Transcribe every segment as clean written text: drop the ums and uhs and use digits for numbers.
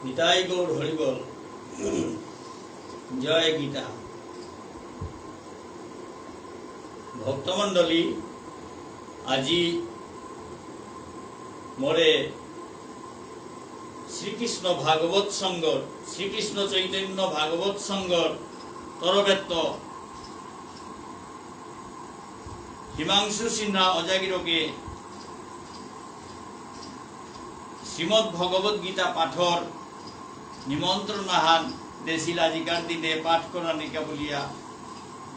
নিতাই গৌর হরিবল। জয় গীতা। ভক্তমণ্ডলী, আজি মোরে শ্রীকৃষ্ণ ভাগবত সংঘর, শ্রীকৃষ্ণ চৈতন্য ভাগবত সংঘর তরবেত্ত হিমাংশু সিনহা অজাগিরকে শ্রীমদ ভগবত গীতা পাঠর নিমন্ত্রণ আহান দেশিল আজিকার দিনে পাঠ করা নিকা বলিয়া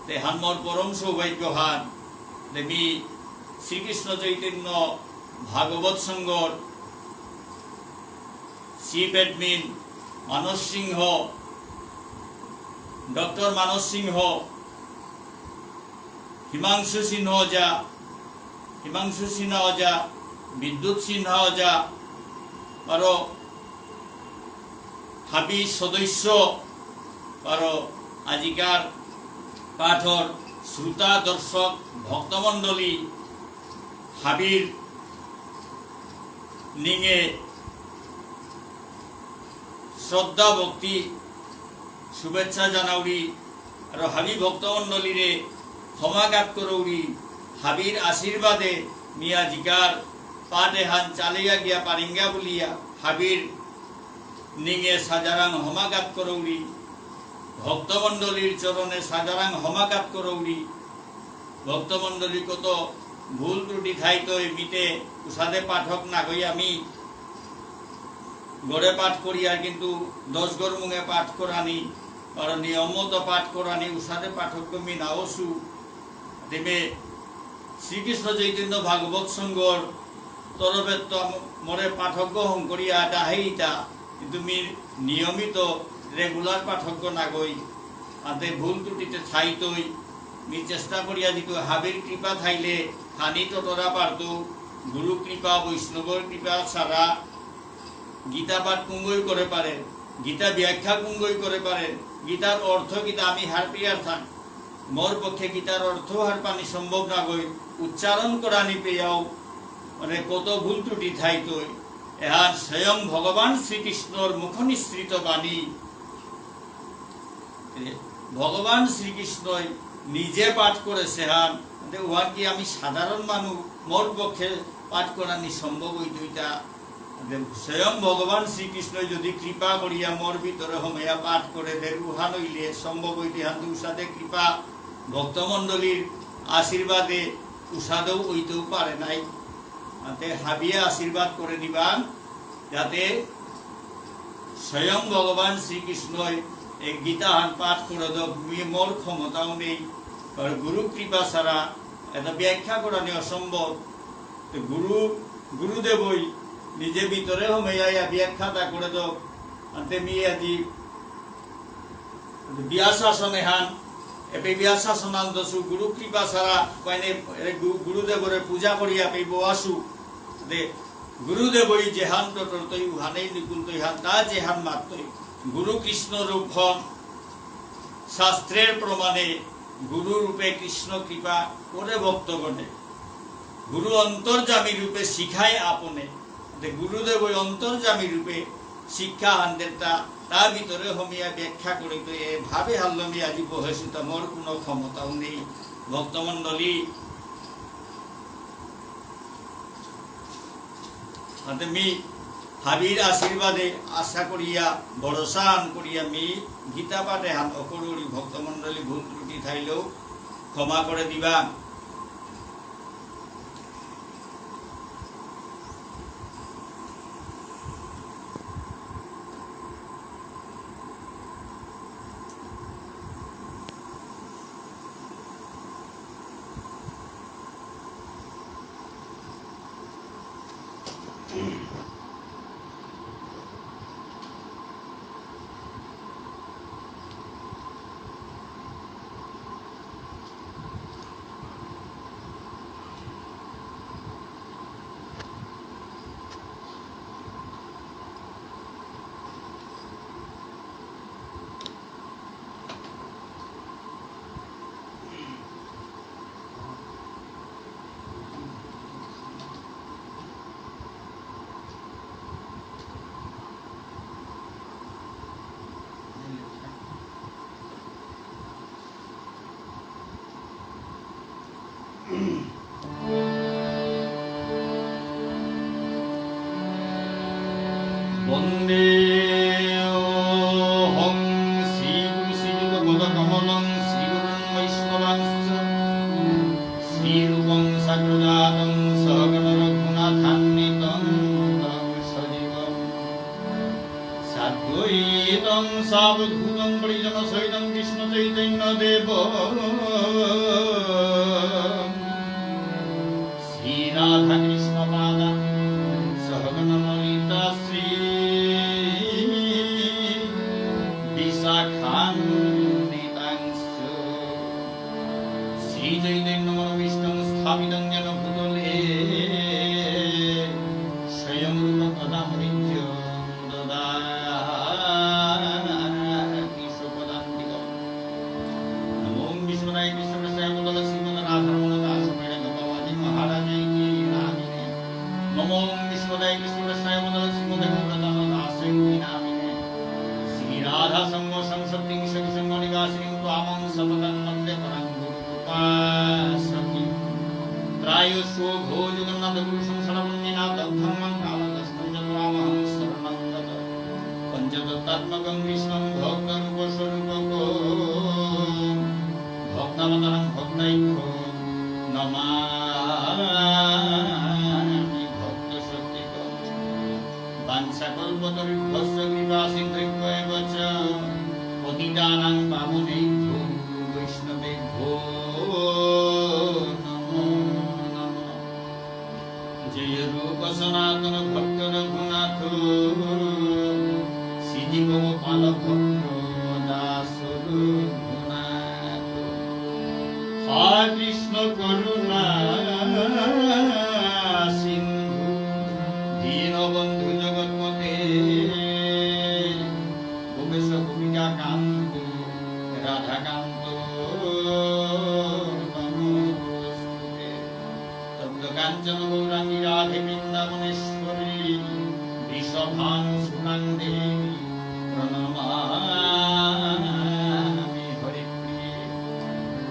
তেহান মোর পরম সৌভাগ্য হান দেবী শ্রীকৃষ্ণ চৈতন্য ভাগবত সংঘর চিফ এডমিন মানস সিংহ, ডক্টর মানস সিংহ, হিমাংশু সিনহা অজা, বিদ্যুৎ সিনহা অজা আরো হাবি সদস্য আরো আজিকার পাঠর শ্রোতা দর্শক ভক্তমণ্ডলী হাবির নিঙে শ্রদ্ধা ভক্তি শুভেচ্ছা জানাউরি আর হাবি ভক্তমণ্ডলীরে ক্ষমাঘাত করৌরি হাবির আশীর্বাদে মিয়া জিকার পাটে হান চালিয়া গিয়া পারিঙ্গা বলিয়া হাবির নিঙে সাজারাং হমাঘাত করৌরি ভক্তমণ্ডলীর চরণে সাজারাং হমাঘাত করৌরি ভক্তমণ্ডলী কত ভুল ত্রুটি থাইতো মিটে উষাদে পাঠক না হই আমি গড়ে পাঠ করি আর কিন্তু 10 গড় মুঙে পাঠ করানি আর নিয়মত পাঠ করানি উষাদে পাঠক মি নাওসু দেবে শ্রীকৃষ্ণ চৈতন্য ভাগবত সংঘর তরবেত্ত মরে পাঠক হং করিয়া ডাহিতা কিন্তু মি নিয়মিত রেগুলার পাঠক না গই আতে ভুল ত্রুটিতে থাইতই মি চেষ্টা করিয়া দিত হাবির কৃপা থাইলে হানি ততরা পারত গুরু কৃপা বৈষ্ণবর কৃপা ছাড়া গীতা পাঠ কুঙ্গই করে পারে, গীতা ব্যাখ্যা কুঙ্গই করে পারে, গীতার অর্থ গীতা আমি হার পিয়ার থাক মোর পক্ষে গীতার অর্থ হার পানি সম্ভব না গই উচ্চারণ করানি পেয়াও মানে কত ভুল ত্রুটি থাইতই এহার স্বয়ং ভগবান শ্রীকৃষ্ণর মুখ নিঃসৃত বাণী ভগবান শ্রীকৃষ্ণই নিজে পাঠ করেছে হান উহার কি আমি সাধারণ মানুষ মোর পক্ষে পাঠ করানি সম্ভব ওই দুইটা স্বয়ং ভগবান শ্রীকৃষ্ণ যদি কৃপা করিয়া মোর ভিতরে হমেয়া পাঠ করে দে উহা নইলে সম্ভব হইতে হান উষাদে কৃপা ভক্তমণ্ডলীর আশীর্বাদে উষাদেও হইতেও পারে নাই হাবিয়া আশীর্বাদ করে দিবান যাতে স্বয়ং ভগবান শ্রীকৃষ্ণই এই গীতা হান পাঠ করে দাও মোর ক্ষমতাও নেই গুরু কৃপা ছাড়া এটা ব্যাখ্যা করা নিয়ে অসম্ভব গুরুদেবই নিজে ভিতরে হমেয়া ব্যাখ্যাটা করে দাও তেমি আজি ব্যাসাসনে হান এপে ব্যাসাসনান দসু গুরু কৃপা ছাড়া কয়নে গুরুদেবরে পূজা করিয়া পেব আসু দে গুরুদেবই যেহান তই উহানেই নিকুল তৈ হান তা যেহান মাত্রই গুরু কৃষ্ণ রূপ হন শাস্ত্রের প্রমাণে গুরু রূপে কৃষ্ণ কৃপা করে ভক্তগণে গুরু অন্তর্যামী রূপে শিখায় আপনে গুরুদেব ওই অন্তর্যামী রূপে শিক্ষা হানদেরটা তার ভিতরে হমিয়া ব্যাখ্যা করে তো এভাবে হাল্লমি আজি বহেছি মোর কোনো ক্ষমতাও নেই ভক্তমণ্ডলী মি হাবির আশীর্বাদে আশা করিয়া ভরসান করিয়া মি গীতা পাঠে হান অকরুরি ভক্তমণ্ডলী ভুল ত্রুটি থাইলেও ক্ষমা করে দিবা বন্দে হং শ্রীগুরু শ্রীযুত পদকমলং শ্রীগুরুং বৈষ্ণবাংশ্চ শ্রীরূপং সাগ্রজাতং সগণ রঘুনাথান্বিতং তং সজীবং সাদ্বৈতং সাবধূতং পরিজনসহিতং কৃষ্ণ চৈতন্য দেব শ্রী রাধা কৃষ্ণ পাদা সহগণ ললিতা শ্রী বিশাখান্বিতাংশ শ্রী চৈতন্য মনোবিষ্টং স্থাপিতং যেন ভূতলে স্বয়ং রূপং তদামৃত্য দদাতি সুপদান্তিকম নমো বিষ্ণুরায় কৃষ্ণপ্রসায় মদল শ্রীমদ রাধারমণ দাস মেরে গোপাবাজি মহারাজে কি নামিনে নমো বিষ্ণুরায় কৃষ্ণপ্রসায় মদল শ্রীমদ গৌরদাস দাস কি নামিনে শ্রী রাধা সঙ্গ সংসপ্তিং সখী সঙ্গ নিবাসিনীং ত্বামং সপদং বন্দে পরং গুরু কৃপাসকি ত্রায়স্ব ঘো জগন্নাথ গুরু সংসারবন্দিনাথ ধর্মং কালদস্তং জন্মামহং শরণং গত পঞ্চতত্ত্বাত্মকং কৃষ্ণং ভক্তরূপ স্বরূপকো ভক্তাবতারং ভক্তাইক্য নমামি ভক্ত শক্তিকম বাঞ্ছাকল্পতরুভ্যশ্চ কৃপা সিন্ধুভ্যেব চ পতিতানাং পাবনেভ্যো বৈষ্ণবেভ্যো নমো নমঃ জয় রূপ সনাতন ভক্ত রঘুনাথ শ্রীজীব গোপাল ভক্ত দাস রঘুনাথ হরে কৃষ্ণ করুণা সিন্ধু দীনবন্ধু জগৎপতে গোপেশ গোপিকা কান্ত রাধাকান্ত নমস্তুতে তপ্ত কাঞ্চন গৌরাঙ্গী রাধে বৃন্দাবনেশ্বরী বৃষভানুসুতাং দেবী প্রণমামি হরিপ্রিয়ে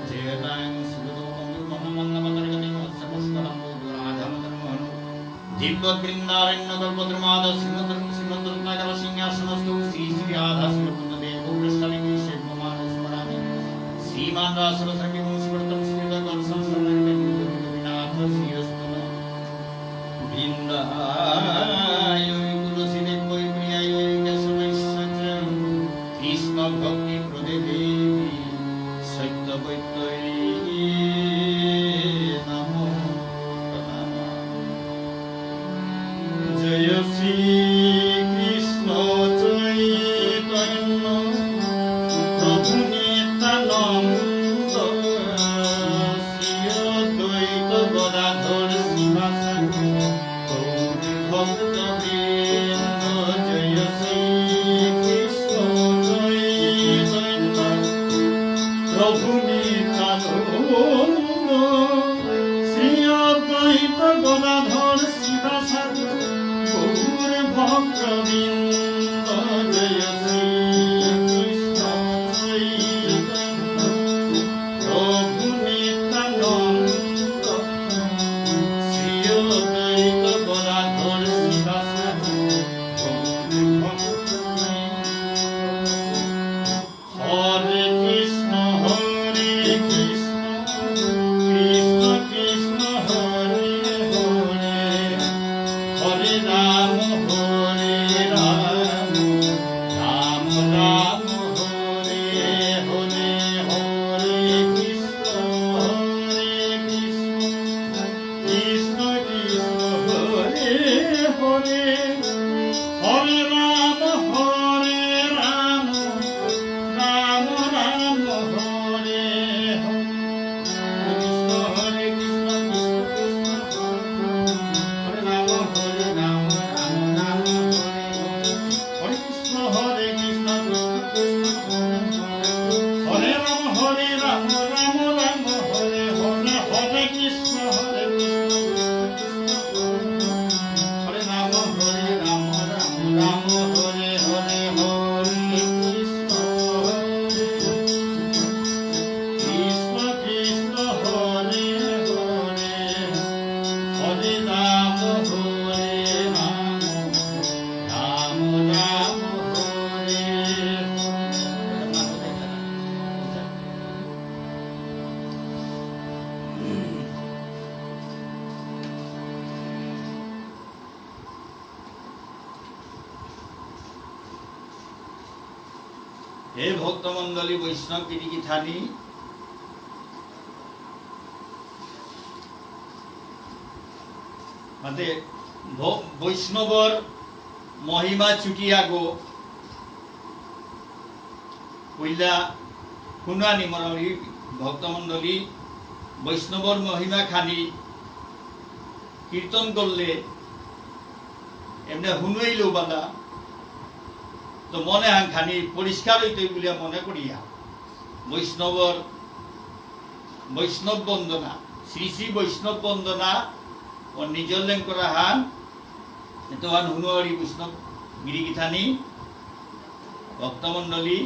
জয়তাং সুগতবন্ধু মহামন্নপতর্গতি মৎস্যপুষ্করম রাধামদনমোহন দিব্যবৃন্দারণ্য কল্পদ্রমাদ শ্রীমদ্রত্নাকর সিংহাসনস্থ শ্রী শ্রী রাধা শ্রীবৃন্দদেব পৃষ্ঠানি সেব্যমান স্মরামি শ্রীমান রাসরসমি মুনিস্মৃতং শ্রীদকর সংসরণবিনাথ শ্রীরস্তন বৃন্দায় তুলসীদেব বৈ প্রিয়ায় কেশবৈশ্চ কৃষ্ণ ভক্তি প্রদে দেবী সত্য বৈত্যৈ নমো নমঃ জয় শ্রী কৃষ্ণ চৈতন্য প্রভু নিত্যানন্দ শ্রী অদ্বৈত গদাধর শিবাসাদি গৌর ভক্তবৃন্দ জয় শ্রী কৃষ্ণ চৈতন্য প্রভু নিত্যানন্দ শ্রী অদ্বৈত গদাধর শিবাসাদি গৌর ভক্তবৃন্দ জয় শ্রী কৃষ্ণ চৈতন্য প্রভু নিত্যানন্দ শ্রী অদ্বৈত গদাধর শিবাসাদি গৌর ভক্তবৃন্দ হরে কৃষ্ণ হে ভক্তমণ্ডলী বৈষ্ণব গিরিগিথানি, মাতে বৈষ্ণবর মহিমা ছুটিয়া গো কইলা শুনানি মরমী ভক্তমণ্ডলী, বৈষ্ণবর মহিমা খানি কীর্তন করলে এমনি শুনাইলেও বালা তো মনে হাং খানি পরিষ্কার হইতে বলিয়া মনে করিয়া বৈষ্ণব বন্দনা, শ্রী শ্রী বৈষ্ণব বন্দনা ও নিজর লেন করা হান তোহান হুনুয়ারি বৈষ্ণব গিরিগিথানি ভক্তমণ্ডলী।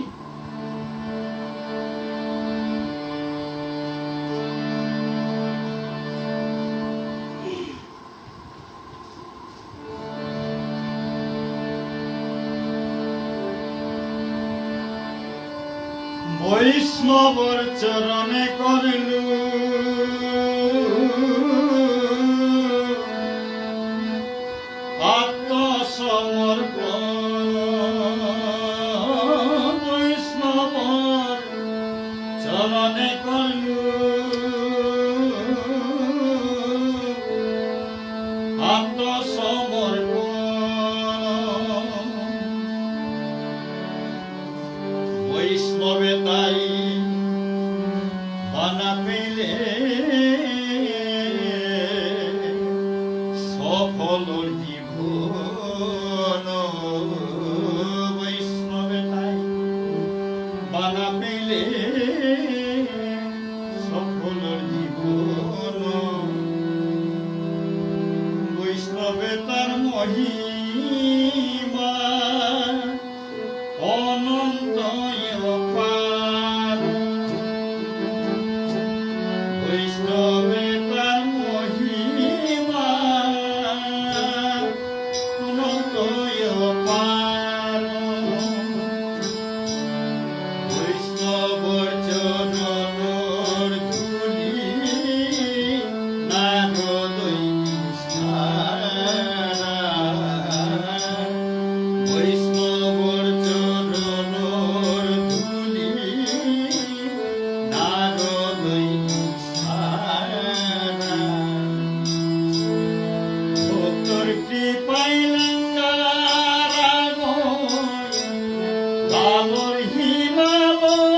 বৈষ্ণবর চরণে করলু আত্মসমর্পণ, বৈষ্ণবর চরণে করলু আত্মসমর্পণ, বৈষ্ণবে তাই বানা পেলে সফলর জীবন, বৈষ্ণবে তাই বানা পেলে সফলর জীবন, বৈষ্ণবে তার মহিমা অনন্ত অপার, বৈষ্ণবে তার মহিমা অনন্ত অপার, বৈষ্ণবর চরণর ধূলি নারদই সারা, বৈষ্ণবর চরণর ধূলি নারদই সারা, ভক্তর কৃপায় লালর হিমালয়,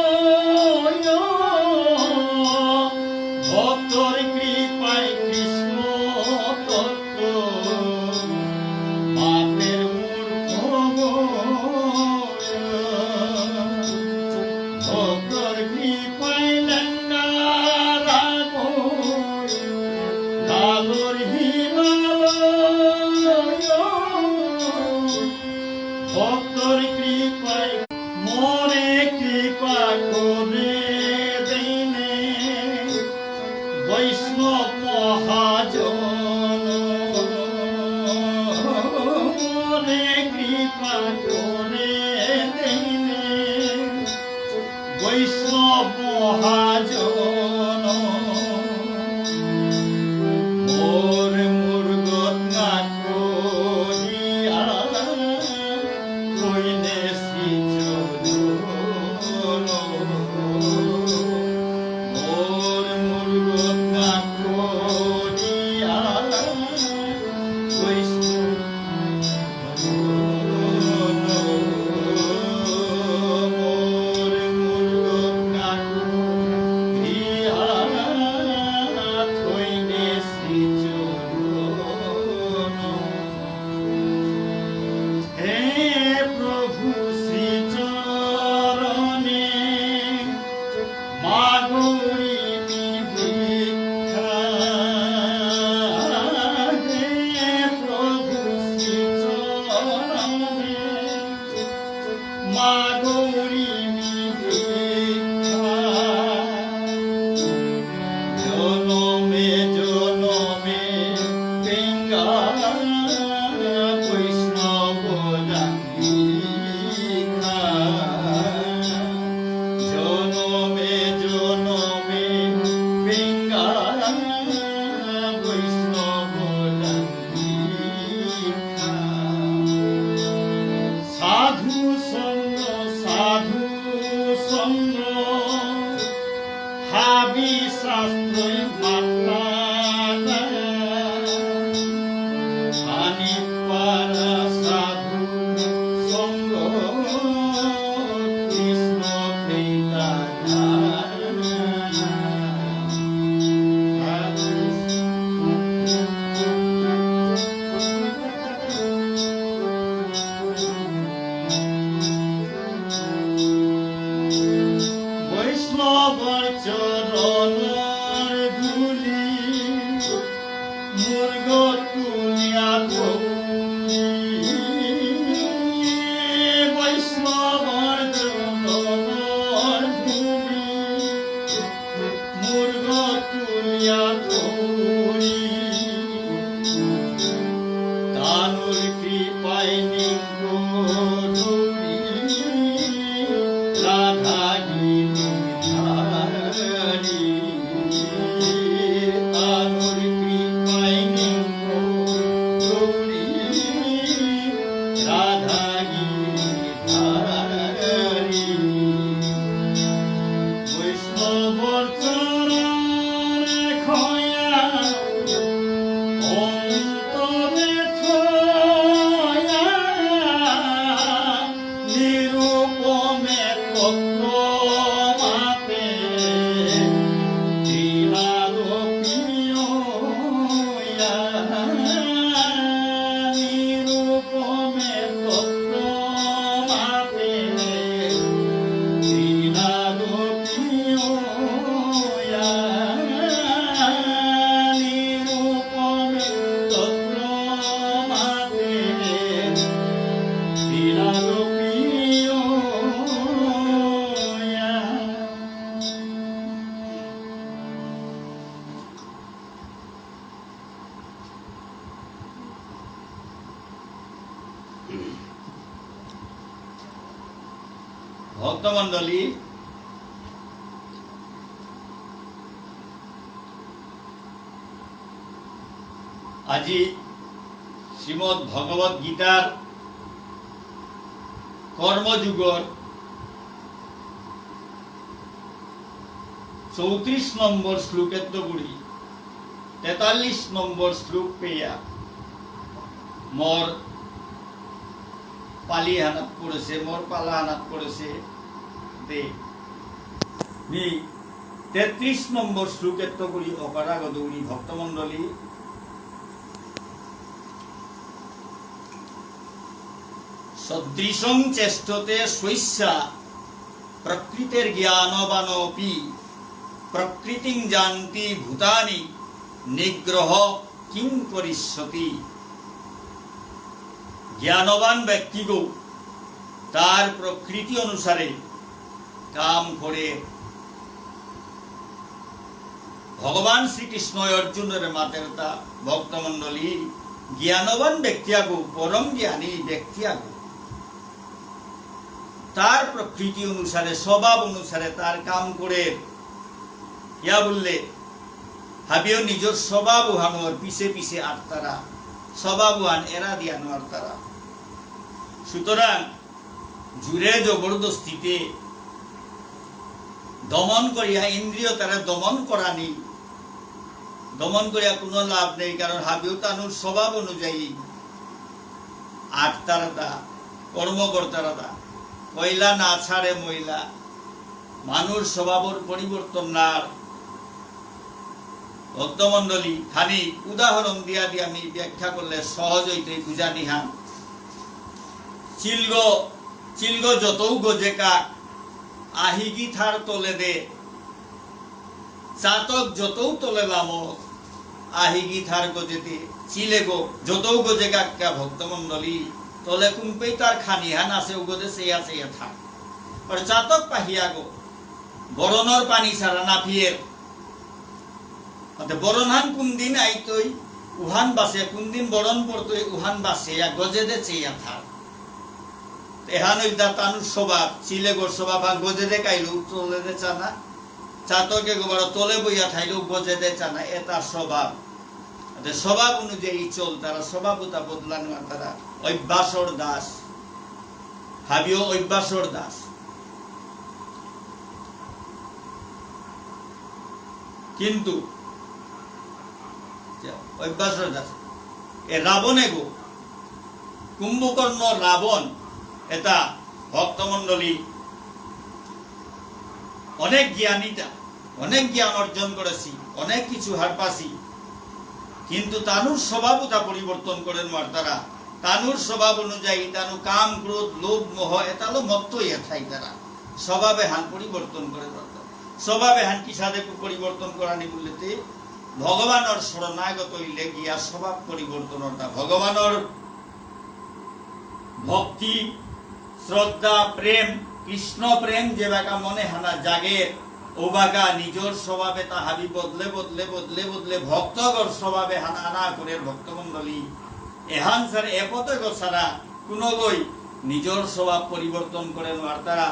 ভক্তর কৃপায় কৃষ্ণ তত্ত্ব পাপের মূর্খ, ভক্তর কৃপায় লালর হিমালয়, ভক্তর কৃপায় মরে কৃপা করে দিনে বৈষ্ণব মহাজন, মরে কৃপা করে দিনে বৈষ্ণব মহাজন, মোর মুরগত গান করিয়া কইলে শ্রীচরণ, মোর মুরগত গান করিয়া জনমে যোগী শাস্ত্রই মাতলা হানি পারা সাধু সঙ্গ কৃষ্ণ পেলা বৈষ্ণবর চরণর ধূলি মুর্গ তুলিয়া ধৌলি বৈষ্ণবর চরণর ধূলি মুর্গ তুলিয়া ধৌলি তানুর কৃপায় নিঙ্গ ধৌলি রাধা ভক্তমণ্ডলী, আজি শ্রীমদ ভগবত গীতার কর্মযুগর 34 নম্বর শ্লোকের গুড়ি 43 নম্বর শ্লোক পেয়া মোর পালি হানাত পড়েছে, মোর পালা হানাত পড়েছে। 33 নম্বর শ্লোকের গুড়ি অপরাগত গুড়ি ভক্তমণ্ডলী, সদৃশং চেষ্টতে স্বৈস্যা প্রকৃতির জ্ঞানবানপি প্রকৃতিং জানতি ভূতানি নিগ্রহ কিং করিষ্যতি। জ্ঞানবান ব্যক্তিগো তার প্রকৃতি অনুসারে কাম করে। ভগবান শ্রীকৃষ্ণ অর্জুনের মাতের তা ভক্তমণ্ডলী, জ্ঞানবান ব্যক্তি আগো, পরম জ্ঞানী ব্যক্তি আগো তার প্রকৃতি অনুসারে, স্বভাব অনুসারে তার কাম করে। ইয়া বললে হাবিও নিজের স্বভাব হানোর পিছে পিছে আটতারা, স্বভাব হান এরা দিয়া নোয়ার তারা। সুতরাং জুড়ে জবরদস্তিতে দমন করিয়া, ইন্দ্রিয় তারা দমন করা নেই, দমন করিয়া কোনো লাভ নেই। কারণ হাবিও তানুর স্বভাব অনুযায়ী আটতারা দা কর্মকর্তারা দা কইলা না ছাড়ে মহিলা, মানুষ স্বভাবের পরিবর্তন না। ভক্তমণ্ডলী, খানি উদাহরণ দিয়া দিয়ে আমি ব্যাখ্যা করলে সহজ হইতে বুঝা নিহান। চিলগ যতও গজে কাক আহিগি থার তোলে দে, চাতক যতও তোলে লামক আহিগি থার গজে দে। চিলে গো যতও গজে কাকা ভক্তমণ্ডলী তলে কুম্পেই তার খানিহান আছে উগদে সেয়া সেয়া থাক। আর চাতক পাহিয়া গো বরণর পানি ছাড়া না ফিয়ের বরণহান কোন দিন আইতই উহান বাসে, কোন দিন বরণ পড়তই উহান বাসে গজে দে চেয়া থাক। এহান তানুর স্বভাব, চিলে গোর স্বভাব গজে দে কাইলো তোলে দে চানা, চাতকে গোবার তোলে বইয়া খাইলেও গজে দে চানা, এ তার স্বভাব। স্বভাব অনুযায়ী চল, তারা স্বভাবতা বদলানো, তারা অভ্যাসর দাস। হাবিও অভ্যাসর দাস। কিন্তু অভ্যাস আছে এ রাবণে গো কুম্ভকর্ণ রাবণ এটা ভক্তমণ্ডলী অনেক জ্ঞানীটা, অনেক জ্ঞান অর্জন করেছি, অনেক কিছু হার পাছি, কিন্তু তানুর স্বভাবটা পরিবর্তন করেন মার্তারা। তানুর স্বভাব অনুযায়ী তানু কাম ক্রোধ লোভ মোহ এতালো মত্তই এথাই তারা স্বভাবে হান পরিবর্তন করে স্বভাবে হান কি সাথে পরিবর্তন করানি বললেতে ভগবানের শরণাগত হইলে গিয়া স্বভাব পরিবর্তনটা ভগবানের ভক্তি শ্রদ্ধা প্রেম কৃষ্ণ প্রেম যে বাকা মনে হানা জাগে ও বাকা নিজের স্বভাবে তা হাবি বদলে বদলে বদলে বদলে ভক্তগর স্বভাবে হানা আনা করে ভক্তমণ্ডলী এহান স্যার এপতে গো সারা কোনো গই নিজের স্বভাব পরিবর্তন করেন আর তারা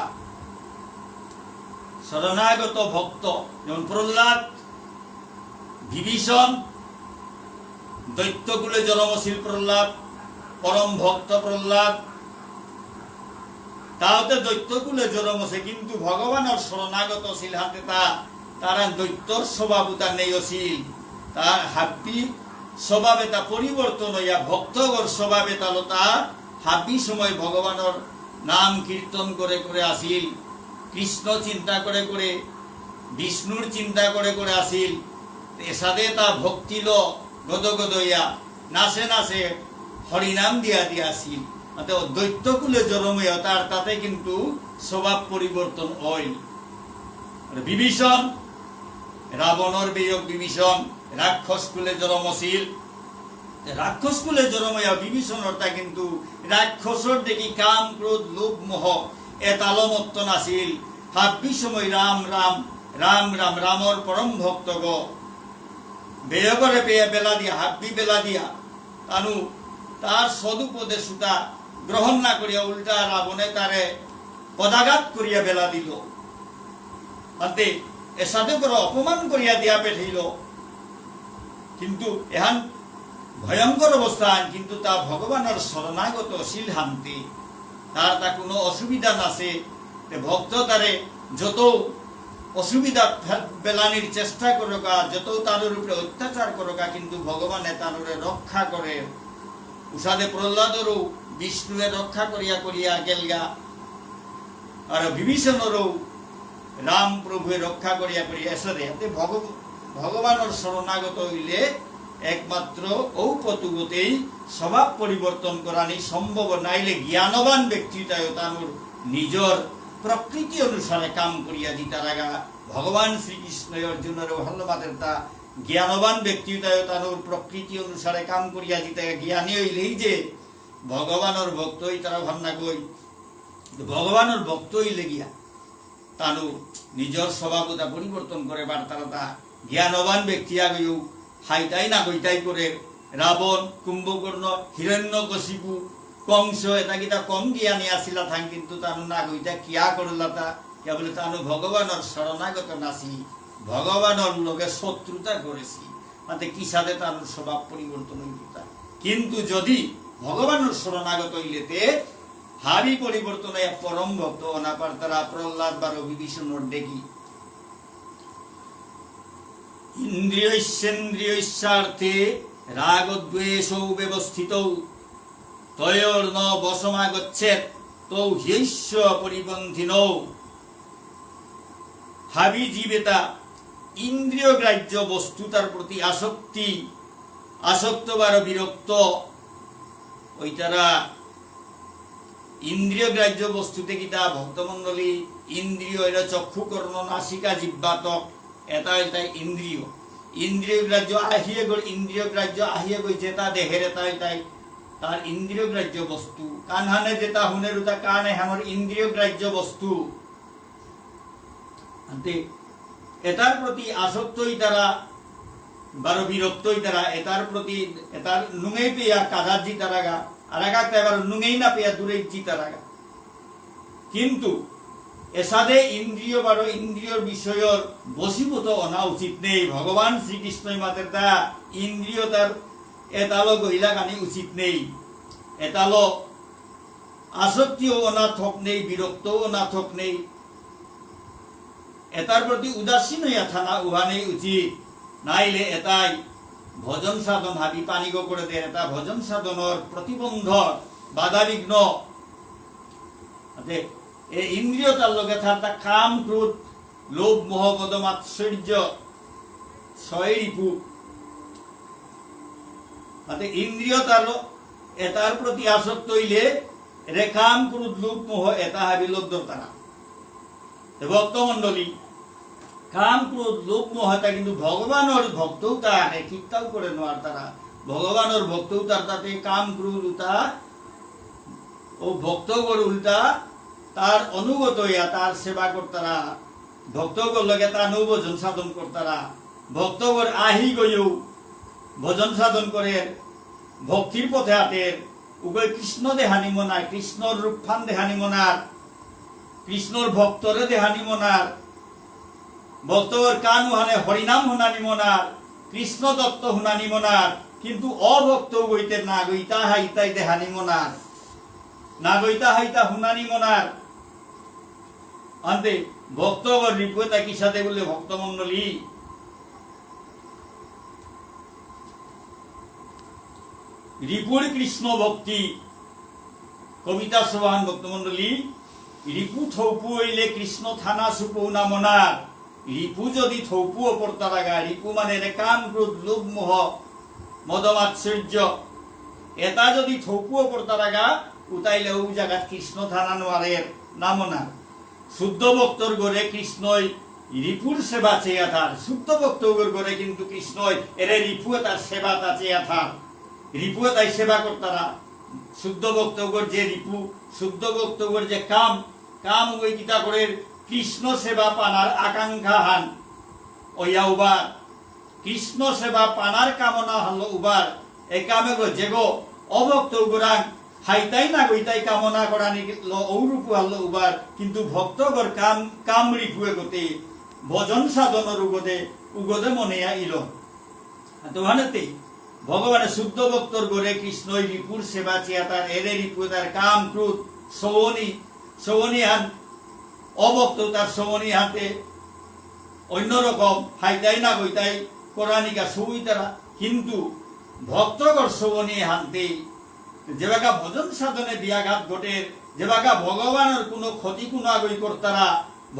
শরণাগত ভক্ত যেমন প্রহ্লাদ বিভীষণ দৈত্যকুলে জনমশীল প্রহ্লাদ পরম ভক্ত প্রহ্লাদ তাহলে দৈত্যকুলে জনমসে কিন্তু ভগবানের শরণাগত ছিল হাতে তারা দৈত্যর স্বভাবতা নেই অশীল তার হাব্বি স্বভাবে তা পরিবর্তন হইয়া ভক্তগর স্বভাবে তালো তা হাব্বি সময় ভগবানের নাম কীর্তন করে করে আসিল, কৃষ্ণ চিন্তা করে করে বিষ্ণুর চিন্তা করে করে আসিল, এসাদে তা ভক্তিল গদ গদ হইয়া নাচে নাচে হরিনাম দিয়া দিয়া আসিল। দৈত্যকুলে জন্মে তার তাতে কিন্তু স্বভাব পরিবর্তন হয়। বিভীষণ রাবণর বিয়োগ বিভীষণ রাক্ষস কুলে জন্মশীল, রাক্ষস কুলে জন্ময়া বিভীষণর তা কিন্তু রাক্ষসর দেখি কাম ক্রোধ লোভ মোহ এ তালমত্ত নাছিল। হাব্বি সময় রাম রাম রাম রাম রামর পরম ভক্ত গো বেয় করে পেয়ে বেলা দিয়া হাব্বি বেলা দিয়া তানু তার সদুপদেশটা গ্রহণ না করিয়া উল্টা রাবণে তারে পদাঘাত করিয়া বেলা দিল, হাতে এর সাথে করে অপমান করিয়া দিয়া পেঠাইল। কিন্তু এহান ভয়ঙ্কর অবস্থান, কিন্তু তা ভগবানের শরণাগত শিল হান্তি তার তা কোনো অসুবিধা নাছে। ভক্ত তারে যত অসুবিধা বেলানির চেষ্টা করোকা, যত তার উপরে অত্যাচার করোকা, কিন্তু ভগবানে তার রক্ষা করে। উষাদে প্রহ্লাদেরও বিষ্ণুয়ে রক্ষা করিয়া করিয়া গেলগা, আর বিভীষণেরও রাম প্রভুয়ে রক্ষা করিয়া করিয়া এসে হাতে ভগবানের শরণাগত হইলে একমাত্র ঔপতুগতেই স্বভাব পরিবর্তন করানি সম্ভব, নাইলে জ্ঞানবান ব্যক্তিটাও তানুর নিজের প্রকৃতি অনুসারে কাম করিয়া দিতার আগা ভগবান শ্রীকৃষ্ণ অর্জুনের ভাল্যবাদের তা জ্ঞানবান ব্যক্তিটাও তানুর প্রকৃতি অনুসারে কাম করিয়া দিতে জ্ঞানী হইলেই যে ভগবানের ভক্তই তারা ভান্না কই ভগবানের ভক্ত হইলে গিয়া তানু নিজের স্বভাবতা পরিবর্তন করে বার তারা তা জ্ঞানবান ব্যক্তি আগেও হাইটাই না গইটাই করে রাবণ কুম্ভকর্ণ হিরণ্যকশিপু কংস এটা কিটা কম জ্ঞানী আসিলা থান, কিন্তু তানু না গইটা কিয়া করলা তা কে বলে তানু ভগবানের শরণাগত নাসি ভগবানের লোকে শত্রুতা করেছি, তাতে কি সাথে তানুর স্বভাব পরিবর্তন হইতা। কিন্তু যদি ভগবানের শরণাগত হইলেতে হাবি পরিবর্তন হইয়া পরম ভক্ত অনাপার তারা প্রহ্লাদ বা বিভীষণের দেখি ইন্দ্রিয়স্যেন্দ্রিয়স্যার্থে রাগদ্বেষৌ ব্যবস্থিত তয়োর ন বশমাগচ্ছেৎ তৌ হ্যৈষ্য পরিপন্থিনৌ। হাবি জীবেতা ইন্দ্রিয় গ্রাহ্য বস্তুতার প্রতি আসক্ত বার বিরক্ত ওই তারা ইন্দ্রিয় গ্রাহ্য বস্তুতে কিতা ভক্তমণ্ডলী ইন্দ্রিয় এরা চক্ষু কর্ণ নাসিকা জিহ্বা ত্বক এটা এটাই ইন্দ্রিয়, ইন্দ্রিয় গ্রাহ্য আহিয়ে গল ইন্দ্রিয় গ্রাহ্য আহিয়ে গই যেটা দেহের এটাই তাই তার ইন্দ্রিয় গ্রাহ্য বস্তু, কান হানে যেটা হুনের উতা কানে হামর ইন্দ্রিয় গ্রাহ্য বস্তু, এটার প্রতি আসক্তই তারা বারো বিরক্তই তারা এটার প্রতি এটার নুঙেই পেয়া কাদার জি তারাগা আর একা এবার নুঙেই না পেয়া দূরে জি তারাগা। কিন্তু এসাদে ইন্দ্রিয় বারো ইন্দ্রিয়র বিষয়ের বশীভূত অনা উচিত নেই। ভগবান শ্রীকৃষ্ণ মাতের তা ইন্দ্রিয় তার এতালো গহিলা গানি উচিত নেই, এতালো আসক্তিও অনাথক নেই, বিরক্তও অনাথক নেই। এটার প্রতি উদাসীন হইয়া থানা উহানেই উচিত, নাইলে এটাই ভজন সাধন হাবি পানিগ করে দেয়, এটা ভজন সাধনের প্রতিবন্ধ বাধা বিঘ্ন। এই ইন্দ্রিয়তার লগে থাকা কাম ক্রোধ লোভ মোহ মদ মাৎসর্য ছয় রিপু, ইন্দ্রিয়তার এটার প্রতি আসক্ত হইলে এরে কাম ক্রোধ লোভ মোহ এটা হাবি লব্ধর তারা। ভক্তমন্ডলী, কাম ক্রোধ লোভ মোহ এটা কিন্তু ভগবানের ভক্তও তার ঠিকঠাক করে নেওয়ার তারা, ভগবানের ভক্তও তার তাতে কাম ক্রোধ উতা ও ভক্তগর উল্টা তার অনুগত হইয়া তার সেবা করতারা, ভক্তগর লগে তার নৌ ভজন সাধন করতারা, ভক্তগর আহি গইও ভজন সাধন করে ভক্তির পথে হাতের উভয় কৃষ্ণ দেহানি মনার, কৃষ্ণর রূপফান দেহানি মনার, কৃষ্ণর ভক্তরে দেহানি মনার, ভক্তর কান উহানে হরিনাম হুনানি মনার, কৃষ্ণ দত্ত হুনানি মনার, কিন্তু অভক্ত গইতে না গইতা হাইতাই দেহানি মনার, না গইতা হাইতা হুনানি মনার। আন্তে ভক্তগর রিপোতা কি সাথে বললে ভক্তমন্ডলী, রিপুর কৃষ্ণ ভক্তি কবিতা সবান ভক্তমন্ডলী, রিপু থৌপু হইলে কৃষ্ণ থানা সুপৌ না মনার, রিপু যদি থৌপু অপর তারাগা, রিপু মানে রে কাম ক্রোধ লোভ মোহ মদ মাৎসর্য, এটা যদি থৌপু অপর তারাগা উতাইলে ও জায়গা কৃষ্ণ থানা নোয়ারের না মনার। শুদ্ধ ভক্তর গড়ে কৃষ্ণই রিপুর সেবা চেয়ে থার, শুদ্ধ ভক্তগর গড়ে কিন্তু কৃষ্ণই এরে রিপু তার সেবা তা চেয়ে থার, রিপু তাই সেবা করতারা। শুদ্ধ ভক্তগর যে রিপু, শুদ্ধ ভক্তগর যে কাম, কাম ওই গীতা করে কৃষ্ণ সেবা পানার আকাঙ্ক্ষা হান ওইয়া উবার, কৃষ্ণ সেবা পানার কামনা হলো উবার। এই কামে গো যেগো অভক্ত গুরাং হাইতাই না গইতাই কামনা করানি ঔরূপ হলো উবার, কিন্তু ভক্তগর কাম কাম রিপুয়ে গতে ভজন সাধনের উগদে উগদে মনে আইল। তোমানেতেই ভগবানের শুদ্ধ ভক্তর গড়ে কৃষ্ণই রিপুর সেবা চেয়া তার, এরে রিপু তার কাম ক্রোধ সৌনি সৌনি হান, অভক্ত তার সৌনি হাতে অন্যরকম হাইতাই না গইতাই কোরআনিকা সবই তারা, কিন্তু ভক্তগর সৌনি হানতে যেবাকা ভজন সাধনে বিয়াঘাত ঘটে, যেবাকা ভগবানের কোনো ক্ষতি কোনো আগই করতারা,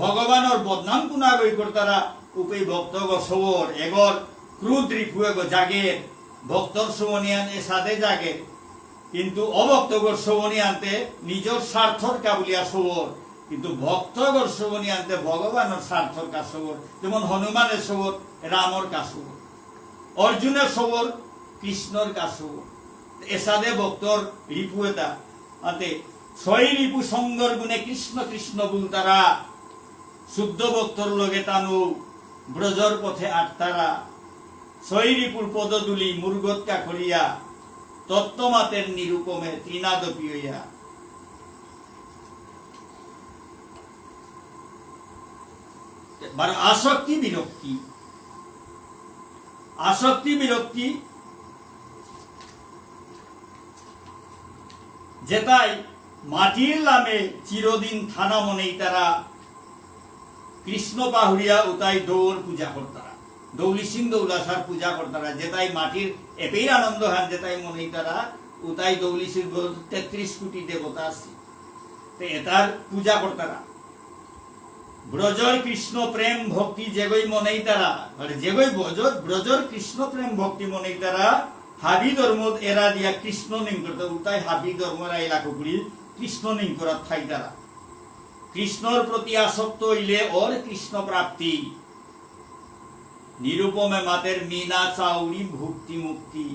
ভগবানের বদনাম কোনো আগই করতারা, উপেই ভক্তগর সবর এগর ক্রোধ রিপুয়ে গো জাগে, ভক্তর সৌনিয়ান এ সাথে জাগে, কিন্তু অভক্তগর সৌনি আনতে নিজের স্বার্থর কাবুলিয়া সবর, কিন্তু ভক্তগর সৌনি আনতে ভগবানের স্বার্থর কা সবর। যেমন হনুমানের সবর রামর কা সবর, অর্জুনের সবর কৃষ্ণর কা সবর, এসাদে ভক্তর রিপু এটা আতে ছয় রিপু সঙ্গর গুণে কৃষ্ণ কৃষ্ণ বুলতারা, শুদ্ধ ভক্তর লগে টানু ব্রজর পথে আটতারা, ছয় রিপুর পদদুলি মুরগৎকা করিয়া তত্ত্বমাতের নিরূপমে ত্রিনাদপি হইয়া। আসক্তি বিরক্তি, আসক্তি বিরক্তি যেটাই মাটির লামে চিরদিন থানা মনেই তারা, কৃষ্ণ পাহুড়িয়া উতাই দৌড় পূজা করতারা, দৌলি সিং দৌলাসার পূজা করতারা, যেটাই মাটির এপেই আনন্দ হান, যেটাই মনেই তারা উতাই দৌলি সিং 33 কোটি দেবতা আছে এটার পূজা করতারা। ব্রজর কৃষ্ণ প্রেম ভক্তি যেগই মনেই তারা, যেগই ব্রজর কৃষ্ণ প্রেম ভক্তি মনেই তারা, হাবি ধর্ম এরা দিয়া কৃষ্ণ নিং করতে উতাই হাবি ধর্মরা এলাকুড়ি কৃষ্ণ নিং করার ঠাই তারা। কৃষ্ণর প্রতি আসক্ত হইলে ওর কৃষ্ণ প্রাপ্তি, নিরূপমে মাতের মিনা চাউরি ভক্তি মুক্তি।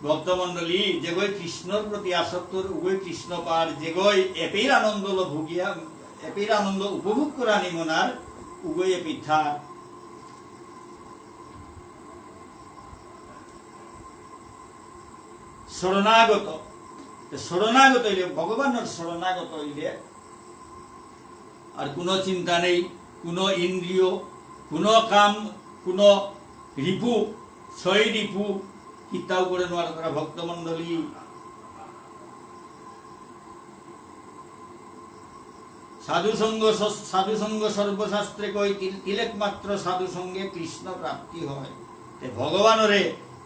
ভক্তমন্ডলী যেগই কৃষ্ণর প্রতি আসক্ত উভয় কৃষ্ণ পার, যেগই এপের আনন্দ ভুগিয়া এপের আনন্দ উপভোগ করা নিমনার উভয় পিঠার। শরণাগত, শরণাগত হইলে ভগবানের শরণাগত হইলে আর কোনো চিন্তা নেই, কোনো ইন্দ্রিয়, কোনো কাম, কোনো রিপু ছয় রিপু কিতাও করে নেওয়ার করা। ভক্তমন্ডলী সাধুসঙ্গ সর্বশাস্ত্রে কই তিলেক মাত্র সাধুসঙ্গে কৃষ্ণ প্রাপ্তি হয়।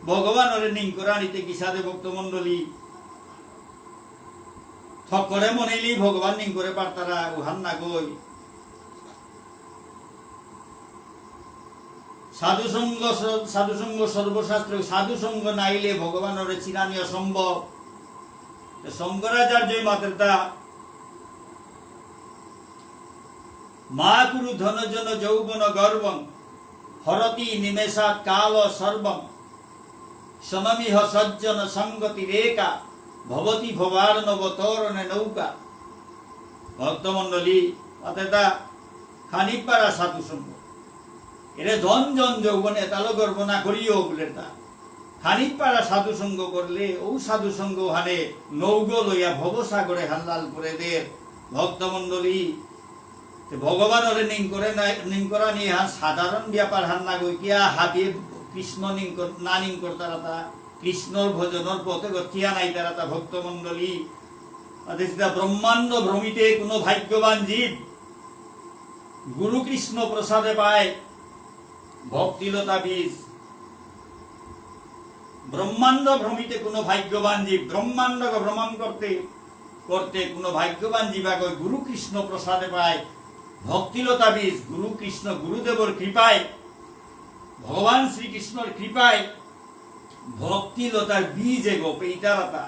ভগবানরে নিঙ্করানিতে কিসাদে ভক্তমন্ডলী ঠকরে মনেলি ভগবান নিঙ্করে পারতারা উহান না গই সাধুসঙ্গ সর্বশাস্ত্র সাধুসঙ্গ নাইলে ভগবানরে চিনানি অসম্ভব। শঙ্করাচার্য মাত্রতা মা কুরু ধনজন যৌবন গর্বং হরতি নিমেষা কাল সর্বং সমমিহ সজ্জন সঙ্গতি রেখা ভবতি ভবার নবতরণে নৌকা। ভক্তমন্ডলী অর্থাৎ খানিক পারা সাধুসঙ্গ এরে ধন জন যৌবনে তালো গর্ব না করিও বলে তা খানিক পারা সাধুসঙ্গ করলে ও সাধুসঙ্গ হারে নৌগ লইয়া ভবসাগরে হাল্লাল করে দে। ভক্তমন্ডলী ভগবানরে নিঙ্করা নিয়ে হান সাধারণ ব্যাপার হান না গই কিয়া হাতে কৃষ্ণ না নিঙ্কর তারা তা কৃষ্ণর ভজনের পথে গঠিয়া নাই তারা তা। ভক্তমন্ডলী ব্রহ্মাণ্ড ভ্রমিতে কোনো ভাগ্যবান জীব গুরু কৃষ্ণ প্রসাদে পায় ভক্তিলতা বীজ। ব্রহ্মাণ্ড ভ্রমিতে কোনো ভাগ্যবান জীব ব্রহ্মাণ্ড ভ্রমণ করতে করতে কোনো ভাগ্যবান জীবাকে গুরু কৃষ্ণ প্রসাদে পায় ভক্তিলতা বীজ। গুরু কৃষ্ণ গুরুদেবর কৃপায় ভগবান শ্রীকৃষ্ণর কৃপায় ভক্তিলতার বীজ এগো পেইতারাতা।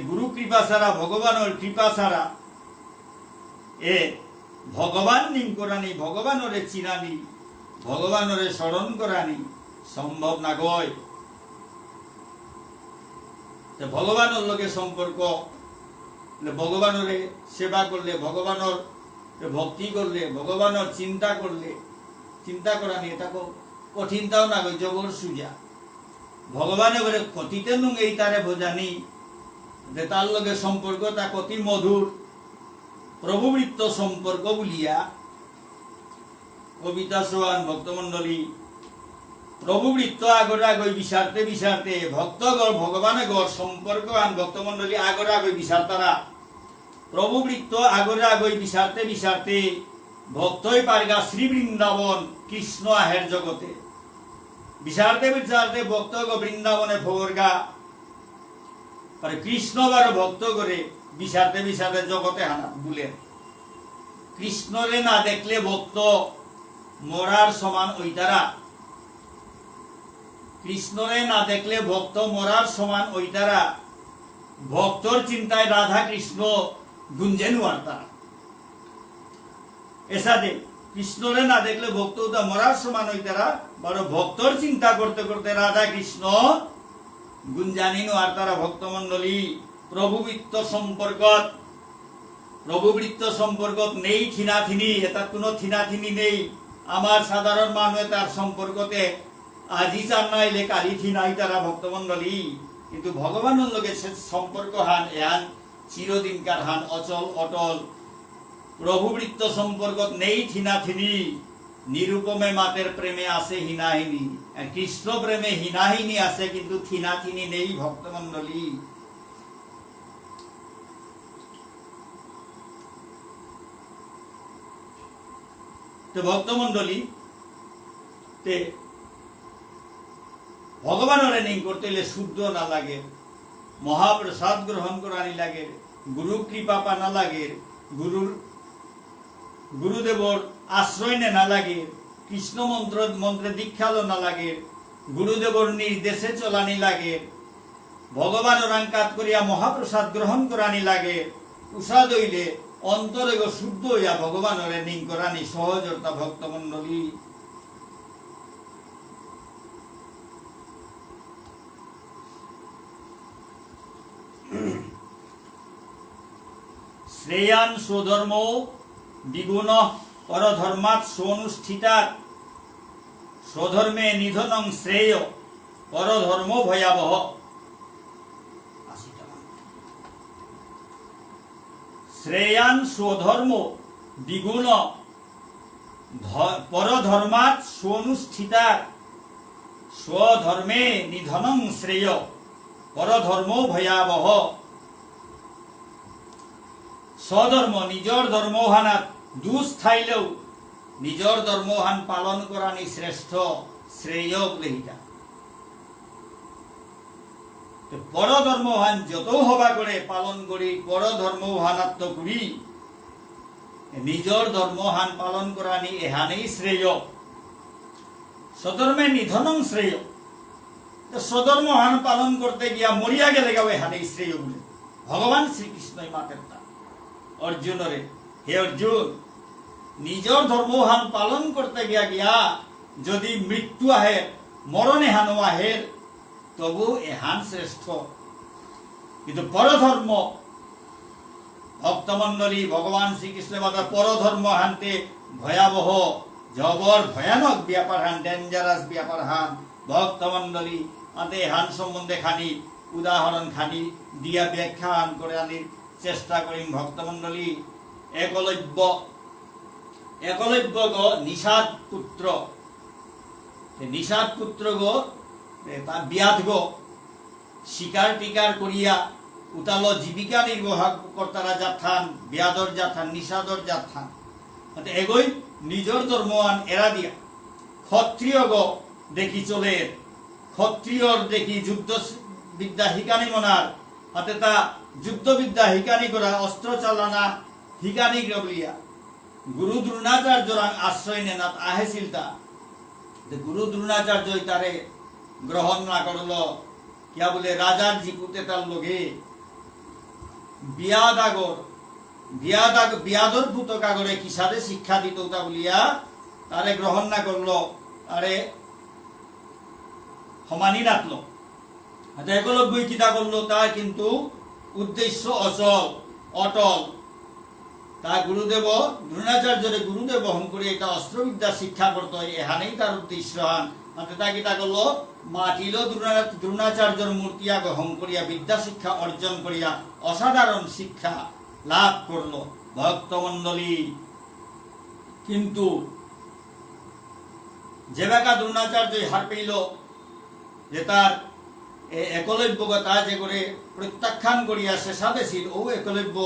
গুরু কৃপা ছাড়া ভগবানের কৃপা ছাড়া এ ভগবান নিঙ্করানি ভগবানরে চিনানি ভগবানরে স্মরণ করানি সম্ভব না গয়। ভগবানের লগে সম্পর্ক ভগবানরে সেবা করলে ভগবানের ভক্তি করলে ভগবানের চিন্তা করা নিয়ে তাকে কঠিনটাও না গই জবর সুজা। ভগবানে বলে ক্ষতিতে নুং এই তারে বোঝানি যে তার লগে সম্পর্ক তা কতি মধুর প্রভুবৃত্ত সম্পর্ক বলিয়া কবিতা সোহান। ভক্তমন্ডলী প্রভুবৃত্ত আগরে আগই বিচারতে ভক্তগণ ভগবানে গড় সম্পর্ক আন। ভক্তমন্ডলী আগরে আগই বিচার তারা প্রভুবৃত্ত আগরে আগই বিচারতে ভক্তই পারগা শ্রী বৃন্দাবন কৃষ্ণ আহের জগতে। বিচারতে ভক্ত বৃন্দাবনে ভোরগা কৃষ্ণ বার ভক্ত করে বিচারতে জগতে হানা বলে। কৃষ্ণরে না দেখলে ভক্ত মরার সমান ওই তারা কৃষ্ণরে না দেখলে ভক্ত মরার সমান ওই তারা। ভক্তর চিন্তায় রাধা কৃষ্ণ গুঞ্জেন তারা এসাদে কৃষ্ণরে না দেখলে ভক্ত মরার সমান ওই তারা বড় ভক্তর চিন্তা করতে করতে রাধা কৃষ্ণ গুঞ্জানিন আর তারা। ভক্তমন্ডলী প্রভুবৃত্ত সম্পর্ক নেই থিনাথিনি এটা কোনো থিনাথিনি নেই। আমার সাধারণ মানুষ তার সম্পর্কতে আজি চান নাইলে কালি থিনাই তারা। ভক্তমন্ডলী কিন্তু ভগবানের লগে সম্পর্ক হান এহান চিরদিনকার হান অচল অটল। প্রভুবৃত্ত সম্পর্ক নেই থিনাথিনি নিরুপমে মাতের প্রেমে আছে হিনাহিনী। কৃষ্ণ প্রেমে হিনাহিনী আছে কিন্তু থিনাথিনি নেই। ভক্তমন্ডলী তো ভক্তমন্ডলী তে ভগবানরে নিং করতে হলে শুদ্ধ না লাগে মহাপ্রসাদ গ্রহণ করানি লাগে গুরু কৃপা পানা লাগে গুরুদেবর আশ্রয় না লাগে কৃষ্ণ মন্ত্রে দীক্ষালো না লাগে গুরুদেবর নির্দেশে চলানি লাগে ভগবানের আঙ্কাত করিয়া মহাপ্রসাদ গ্রহণ করানি লাগে। উষা দইলে অন্তরে শুদ্ধ হইয়া ভগবানরে নিং করানি সহজতা। ভক্তমন্ডলী শ্রেয়ান স্বধর্ম দ্বিগুণ পরধর্মাৎ স্বনুষ্ঠিতাৎ স্বধর্মে নিধনং শ্রেয় পরধর্ম ভয়াবহ। শ্রেয়ান স্বধর্ম দ্বিগুণ পরধর্মাৎ স্বনুষ্ঠিতাৎ স্বধর্মে নিধনং শ্রেয় পরধর্ম ভয়াবহ। স্বধর্ম নিজর ধর্মহানাত দুষ থাইলেও নিজর ধর্মহান পালন করানি শ্রেষ্ঠ শ্রেয় বলে এটা পর ধর্মহান যত হবা করে পালন করি পর ধর্মহানাত্ম করি নিজর ধর্মহান পালন করানি এহানেই শ্রেয় স্বধর্মে নিধনং শ্রেয় স্বধর্মহান পালন করতে গিয়া মরিয়া গেলে গাও এহানেই শ্রেয় বলে ভগবান শ্রীকৃষ্ণই মাতের তা অর্জুনরে হে অর্জুন নিজর ধর্মহান পালন করতে গিয়া যদি মৃত্যু আহে মরণ এহানো আহে তবু এহান শ্রেষ্ঠ কিন্তু পরধর্ম ভক্তমণ্ডলী ভগবান শ্রীকৃষ্ণ মাতা পরধর্ম হানতে ভয়াবহ জবর ভয়ানক ব্যাপার হান ডেঞ্জারাস ব্যাপার হান ভক্তমণ্ডলী আতে হান সম্বন্ধে খানি উদাহরণ খানি দিয়া ব্যাখ্যা করে আনির চেষ্টা করিম ভক্তমণ্ডলী একলব্য গো নিষাদ পুত্র গো তা বিয়াদ গো শিকার টিকার করিয়া উতাল জীবিকা নির্বাহ কর্তারা যাথান বিয়াদর যাথান নিষাদর যাথান এগোই নিজর ধর্মওয়ান এরা দিয়া ক্ষত্রিয় গো দেখি চলে ক্ষত্রিয়র দেখি যুদ্ধ বিদ্যা হিকানি মনার হাতে তা যুদ্ধবিদ্যা হিকানি করা অস্ত্র চালানা হিকানি বলিয়া গুরু দ্রোণাচার্য আশ্রয় নেনাত আহেছিল তা গুরু দ্রোণাচার্য তারে গ্রহণ না করল কিয়া বলে রাজার জিপুতে তার লোকে বিয়াদর পুতক আগরে কিসারে শিক্ষা দিত তা বলিয়া তারে গ্রহণ না করলো তারে সমানি রাখলো একলব্যই কিতা করলো তার কিন্তু উদ্দেশ্য অটল তা গুরুদেব দ্রোণাচার্যরে গুরুদেব বহন করে এটা অস্ত্রবিদ্যা শিক্ষা করতো এখানেই তার উদ্দেশ্য হান তা কিতা করলো মাটিল দ্রোণাচার্যর মূর্তিয়া গ্রহণ করিয়া বিদ্যা শিক্ষা অর্জন করিয়া অসাধারণ শিক্ষা লাভ করলো ভক্তমণ্ডলী কিন্তু যে বেকা দ্রোণাচার্য হার পেল যে তার একলব্যতা যে করে প্রত্যাখ্যান করিয়া শেষাদেশীর ও একলব্য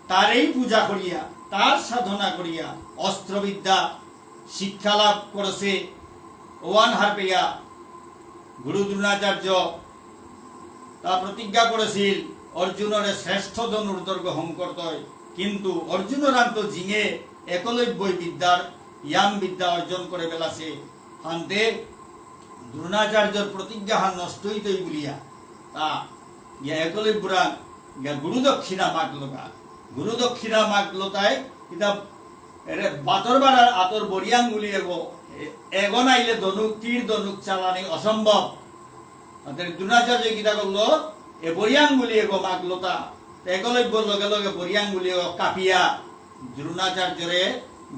তারই পূজা করিয়া তার সাধনা করিয়া অস্ত্রবিদ্যা শিক্ষা লাভ করেছে ওয়ান হার পেয়া গুরু দ্রোণাচার্য তা প্রতিজ্ঞা করেছিল অর্জুনের শ্রেষ্ঠ ধনুর্ধর গ্রহণ করতে কিন্তু অর্জুনের আন্ত জিঙে একলব্যই বিদ্যার ইয়াম বিদ্যা অর্জন করে বেলাছে হান্তে দ্রোণাচার্যর প্রতিজ্ঞা হান নষ্ট হইতই বলিয়া তা ইয়া একলব্যরা গুরু দক্ষিণা মাগলো তাই এটা বাতর বাড়ার আতর বরিয়াং গুলিয়ে এগন আইলে তীর ধনুক চালানি অসম্ভব দ্রোণাচার্য কিতা করলো এ বরিয়াং গুলিয়ে মাগলো তা একলব্য লগে লগে বরিয়াং গুলিয়ে কাপিয়া দ্রোণাচার্যরে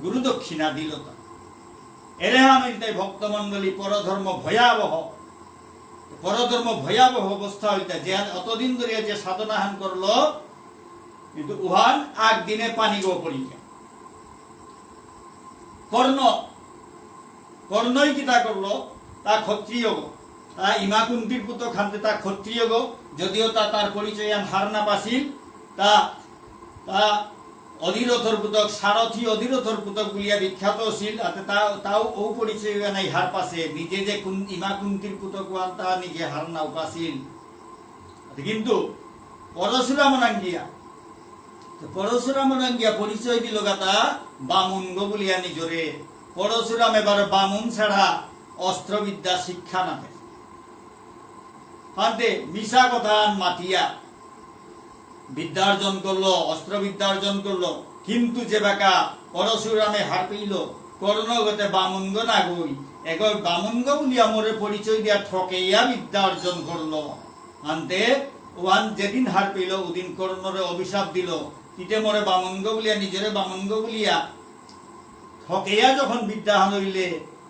গুরু দক্ষিণা দিল তা এরেহান হইতে ভক্তমণ্ডলী পরধর্ম ভয়াবহ অবস্থা হইতে যে অতদিন ধরে যে সাধনাহান করলো কিন্তু উহান আগ দিনে পানি গো পড়িয়া কর্ণই কিতা করলো তা ক্ষত্রিয় গো তা ইমাকুন্তির পুত খান্তে তা ক্ষত্রিয় গো যদিও তার পরিচয় হার না পাছিল তা অধীরথর পুতক সারথী অধীরথর পুতক বলিয়া বিখ্যাত ছিল তাও ও পরিচয় নাই হার পাশে নিজে যে ইমাকুন্তির পুতক তা নিজে হার না উপাছিল কিন্তু পরশুরামনাঙ্গিয়া পরিচয় দিল গাতা বামুনগ বলিয়া নিজরে পরশুরাম এবার বামুন ছাড়া অস্ত্রবিদ্যা শিক্ষা না হাতে মিশা কথা মাতিয়া বিদ্যার্জন করলো অস্ত্রবিদ্যা অর্জন করলো কিন্তু যে বেকা পরশুরামে হার পেইল কর্ণগতে বামুনগ না গই এগর বামুনগ বলিয়া মোরে পরিচয় দিয়া ঠকেইয়া বিদ্যা অর্জন করলো আনতে ওয়ান যেদিন হার পেইল ওদিন কর্ণরে অভিশাপ দিল তিতে মোরে বামুনগ বলিয়া নিজরে বামুনগ বলিয়া ঠকেইয়া যখন বিদ্যা হানইলে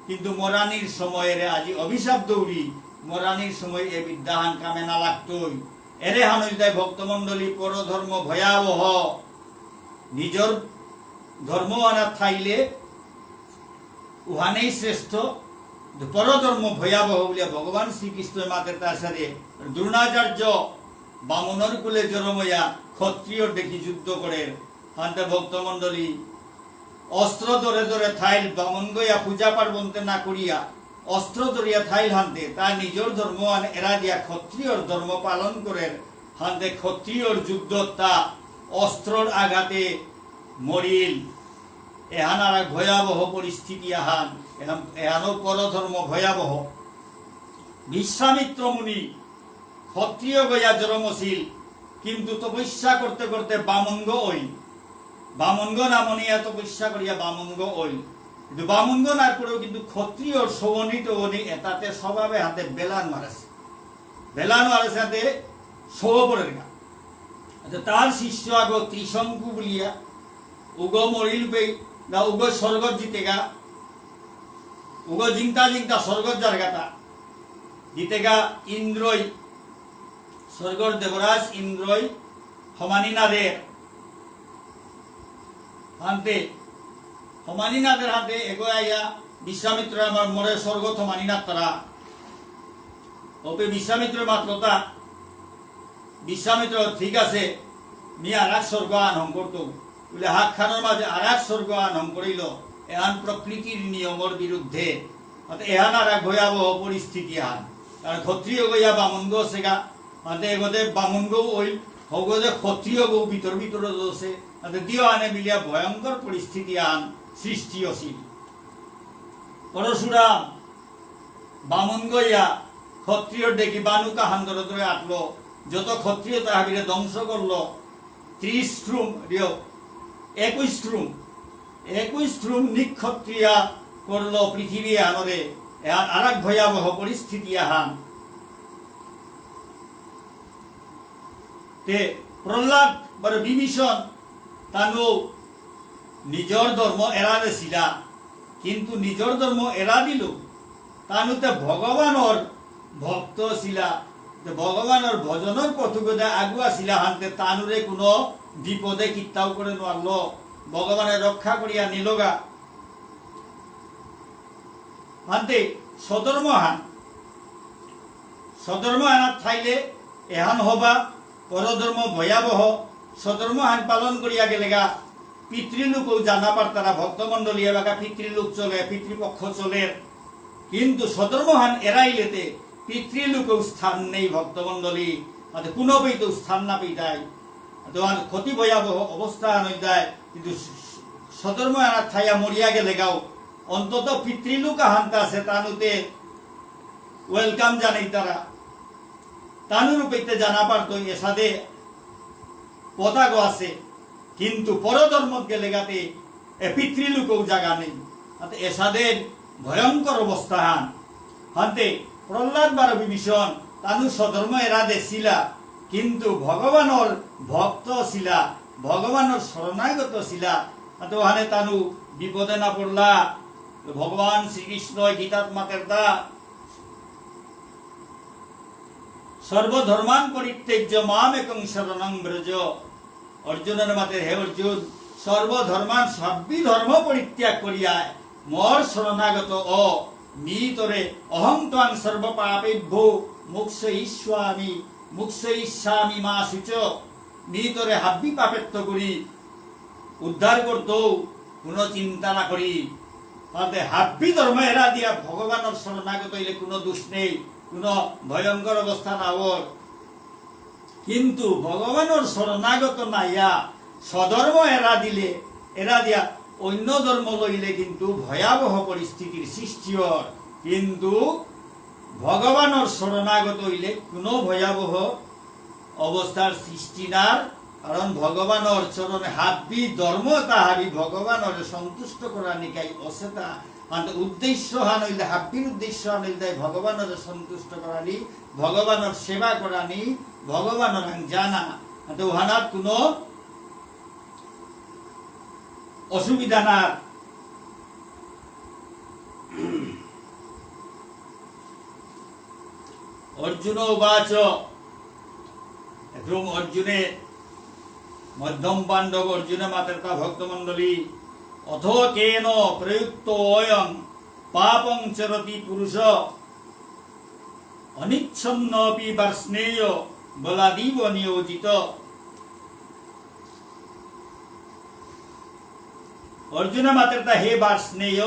কিন্তু মরানির সময়ের আজি অভিশাপ দৌড়ি মরানির সময় এ বিদ্যাহান কামে না লাগতই এরে হানইলে ভক্তমণ্ডলী পরধর্ম ভয়াবহ নিজর ধর্ম আনা থাইলে উহানেই শ্রেষ্ঠ পরধর্ম ভয়াবহ বলিয়া ভগবান শ্রীকৃষ্ণ মাতের তার সাথে দ্রোণাচার্য বামনের কুলে জন্ময়া ক্ষত্রিয় দেখি যুদ্ধ করে হান্তে ভক্তমণ্ডলী অস্ত্র ধরে ধরে থাইল বামন গইয়া পূজা পার্বণতে না করিয়া অস্ত্র ধরিয়া থাইল হান্তে তার নিজের ধর্ম এরা দিয়া ক্ষত্রিয়র ধর্ম পালন করে হান্তে ক্ষত্রিয়র যুদ্ধ তা অস্ত্রর আঘাতে মরিল। এহান আর এক ভয়াবহ পরিস্থিতি এহানো পরধর্ম ভয়াবহ। বিশ্বামিত্র মুনি ক্ষত্রিয় গইয়া জন্মশীল, কিন্তু তপস্যা করতে করতে বামঙ্গ ওইল। বামঙ্গ নামনিয়া তপস্যা করিয়া বামঙ্গ ওইল, কিন্তু বামঙ্গ না করেও কিন্তু ক্ষত্রিয় সবনি টবনি এটাতে স্বভাবে হাতে বেলান মারেছে হাতে সবরের গা। তার শিষ্য আগ ত্রিশঙ্কু বলিয়া উগ মরিল পেই না উগ স্বর্গত জিতেগা, উগ জিংতা জিংতা স্বর্গত জারগাতা জিতেগা ইন্দ্রই স্বর্গর দেবরাজ ইন্দ্রই হমানিনাদের হাতে হমানিনাথের হাতে এগোয়া বিশ্বামিত্র আমার মরে স্বর্গ হমানিনাথ তারা ওপে বিশ্বামিত্র মাত্রতা বিশ্বামিত্র ঠিক আছে নি আর এক স্বর্গ আনহম করতো বলে হাত খানোর মাঝে আর এক স্বর্গ আনহম করিল। এহান প্রকৃতির নিয়মর বিরুদ্ধে এহান আর এক ভয়াবহ পরিস্থিতি আন। কারণ ক্ষত্রিয় গইয়া বামুন গো সেগা হাতে এগোতে বামুন গো ওই হগোদে ক্ষত্রিয় গো ভিতর দোষে দিও আনে মিলিয়া ভয়ঙ্কর পরিস্থিতি আন সৃষ্টি অসীম। পরশুরাম বামুন গইয়া ক্ষত্রিয় ডেকে বানুকা হান্দর ধরে আটলো, যত ক্ষত্রিয় তাহাবিরে ধ্বংস করলো। 30 স্ট্রুম 21 স্ট্রুম নিক্ষত্রিয়া করলো পৃথিবী আনরে। আর এক ভয়াবহ পরিস্থিতি আহান। তে প্রহ্লাদ বড় বিভীষণ তানু নিজর ধর্ম এরা দিছিলা, কিন্তু নিজর ধর্ম এরা দিল তানুতে ভগবানের ভক্ত ছিলা, ভগবানের ভজনের পথগদে আগুয়া ছিলা হানতে তানুরে কোনো বিপদে কিত্তাও করে নোয়ারল, ভগবানের রক্ষা করিয়া নিলগা হানতে সধর্মহান থাইলে এহান হবা পরধর্ম ভয়াবহ। সধর্মহান পালন করিয়া গেলেগা পিতৃলোক জানা পারতারা ভক্তমন্ডলী এলাকা পিতৃলোক চলে পিতৃপক্ষ চলে, কিন্তু সধর্মহান এরাইলেতে পিতৃলোকেও স্থান নেই ভক্তমন্ডলী, কোনো পেইতেও স্থান না পেইতাই তোমার ক্ষতি ভয়াবহ অবস্থা হয়ে যায়। কিন্তু সধর্মহান থাইয়া মরিয়া গেলেগাও অন্তত পিতৃলোক হানতা আছে তানুতে ওয়েলকাম জানাই তারা তানুরূপেতে জানা পারত এসাদে পতাগো আছে, কিন্তু পরধর্ম গেলেগাতে পিতৃলোকেও জায়গা নেই। এসাদের ভয়ঙ্কর অবস্থা হানতে প্রহ্লাদ বার বিভীষণ তানু সধর্ম এরাদে ছিলা, কিন্তু ভগবানের ভক্ত ছিলা, ভগবানের শরণাগত ছিলা। ওখানে তানু বিপদে না পড়লা। ভগবান শ্রীকৃষ্ণ গীতাত্মাতের দা সর্বধর্মান পরিত্যজ্য মাম একং শরণং ব্রজ। অর্জুনের মাতে হে অর্জুন সর্বধর্মান সবই ধর্ম পরিত্যাগ করিয়া মোর শরণাগত নিতরে অহং ত্বং সর্বপাপেভ্যো মুক্ষয়িষ্যামি মা শুচ। নিতরে হাব্বি পাপেত্ব করি উদ্ধার করত কোনো চিন্তা না করি। তাতে হাব্বি ধর্ম এরা দিয়া ভগবানের শরণাগত হইলে কোনো দোষ নেই, কোনো ভয়ঙ্কর অবস্থা না ওর। কিন্তু ভগবানের শরণাগত নাইয়া স্বধর্ম এরা দিয়া অন্য ধর্ম লইলে কিন্তু ভয়াবহ পরিস্থিতির সৃষ্টি হয়। কিন্তু ভগবানের শরণাগত হইলে কোনো ভয়াবহ অবস্থার সৃষ্টি নার, কারণ ভগবানের চরণে হাব্বি ধর্ম তাহাবি ভগবানের সন্তুষ্ট করা নিকাই অসেতা উদ্দেশ্য হান হইলে হাব্বির উদ্দেশ্য হান হইলে ভগবানের সন্তুষ্ট করানি, ভগবানের সেবা করানি, ভগবানের জানা ওহানার কোনো অসুবিধা না। অর্জুন উবাচ এবং অর্জুনে মধ্যম পাণ্ডব অর্জুনে মাতেরতা ভক্তমন্ডলী অথ কেন প্রযুক্ত অয়ং পাপং চরতি পুরুষ অনিচ্ছন্নপি বার্ষ্ণেয় বলাদিব নিয়োজিত। অর্জুন মাত্রতা হে বার্ষ্ণেয়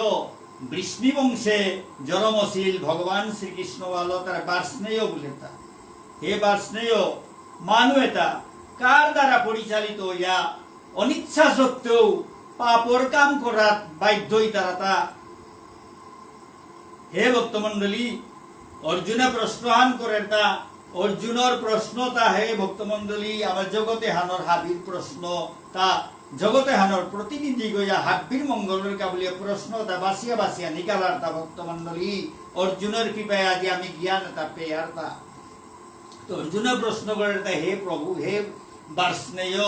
বৃষ্ণি বংশে জরমশীল ভগবান শ্রীকৃষ্ণ বলো তার বার্ষ্ণেয় বলে তা হে বার্ষ্ণেয় মানু এটা কার দ্বারা পরিচালিত ইয়া অনিচ্ছা সত্ত্বেও পাপর কাম করার বাধ্যই তারা তা হে ভক্তমণ্ডলী অর্জুনে প্রশ্নহান করে তা অর্জুনের প্রশ্ন তা হে ভক্তমণ্ডলী আমার জগতে হানর হাবির প্রশ্ন তা জগতে হানর প্রতিনিধি গইয়া হাবির মঙ্গলের কাবলিয়া প্রশ্ন তা বাসিয়া বাসিয়া নিকালার তা ভক্তমণ্ডলী অর্জুনের কৃপায় আজি আমি জ্ঞান তা পেয়ার তা তো অর্জুনে প্রশ্ন করে তা হে প্রভু হে বার্ষ্ণেয়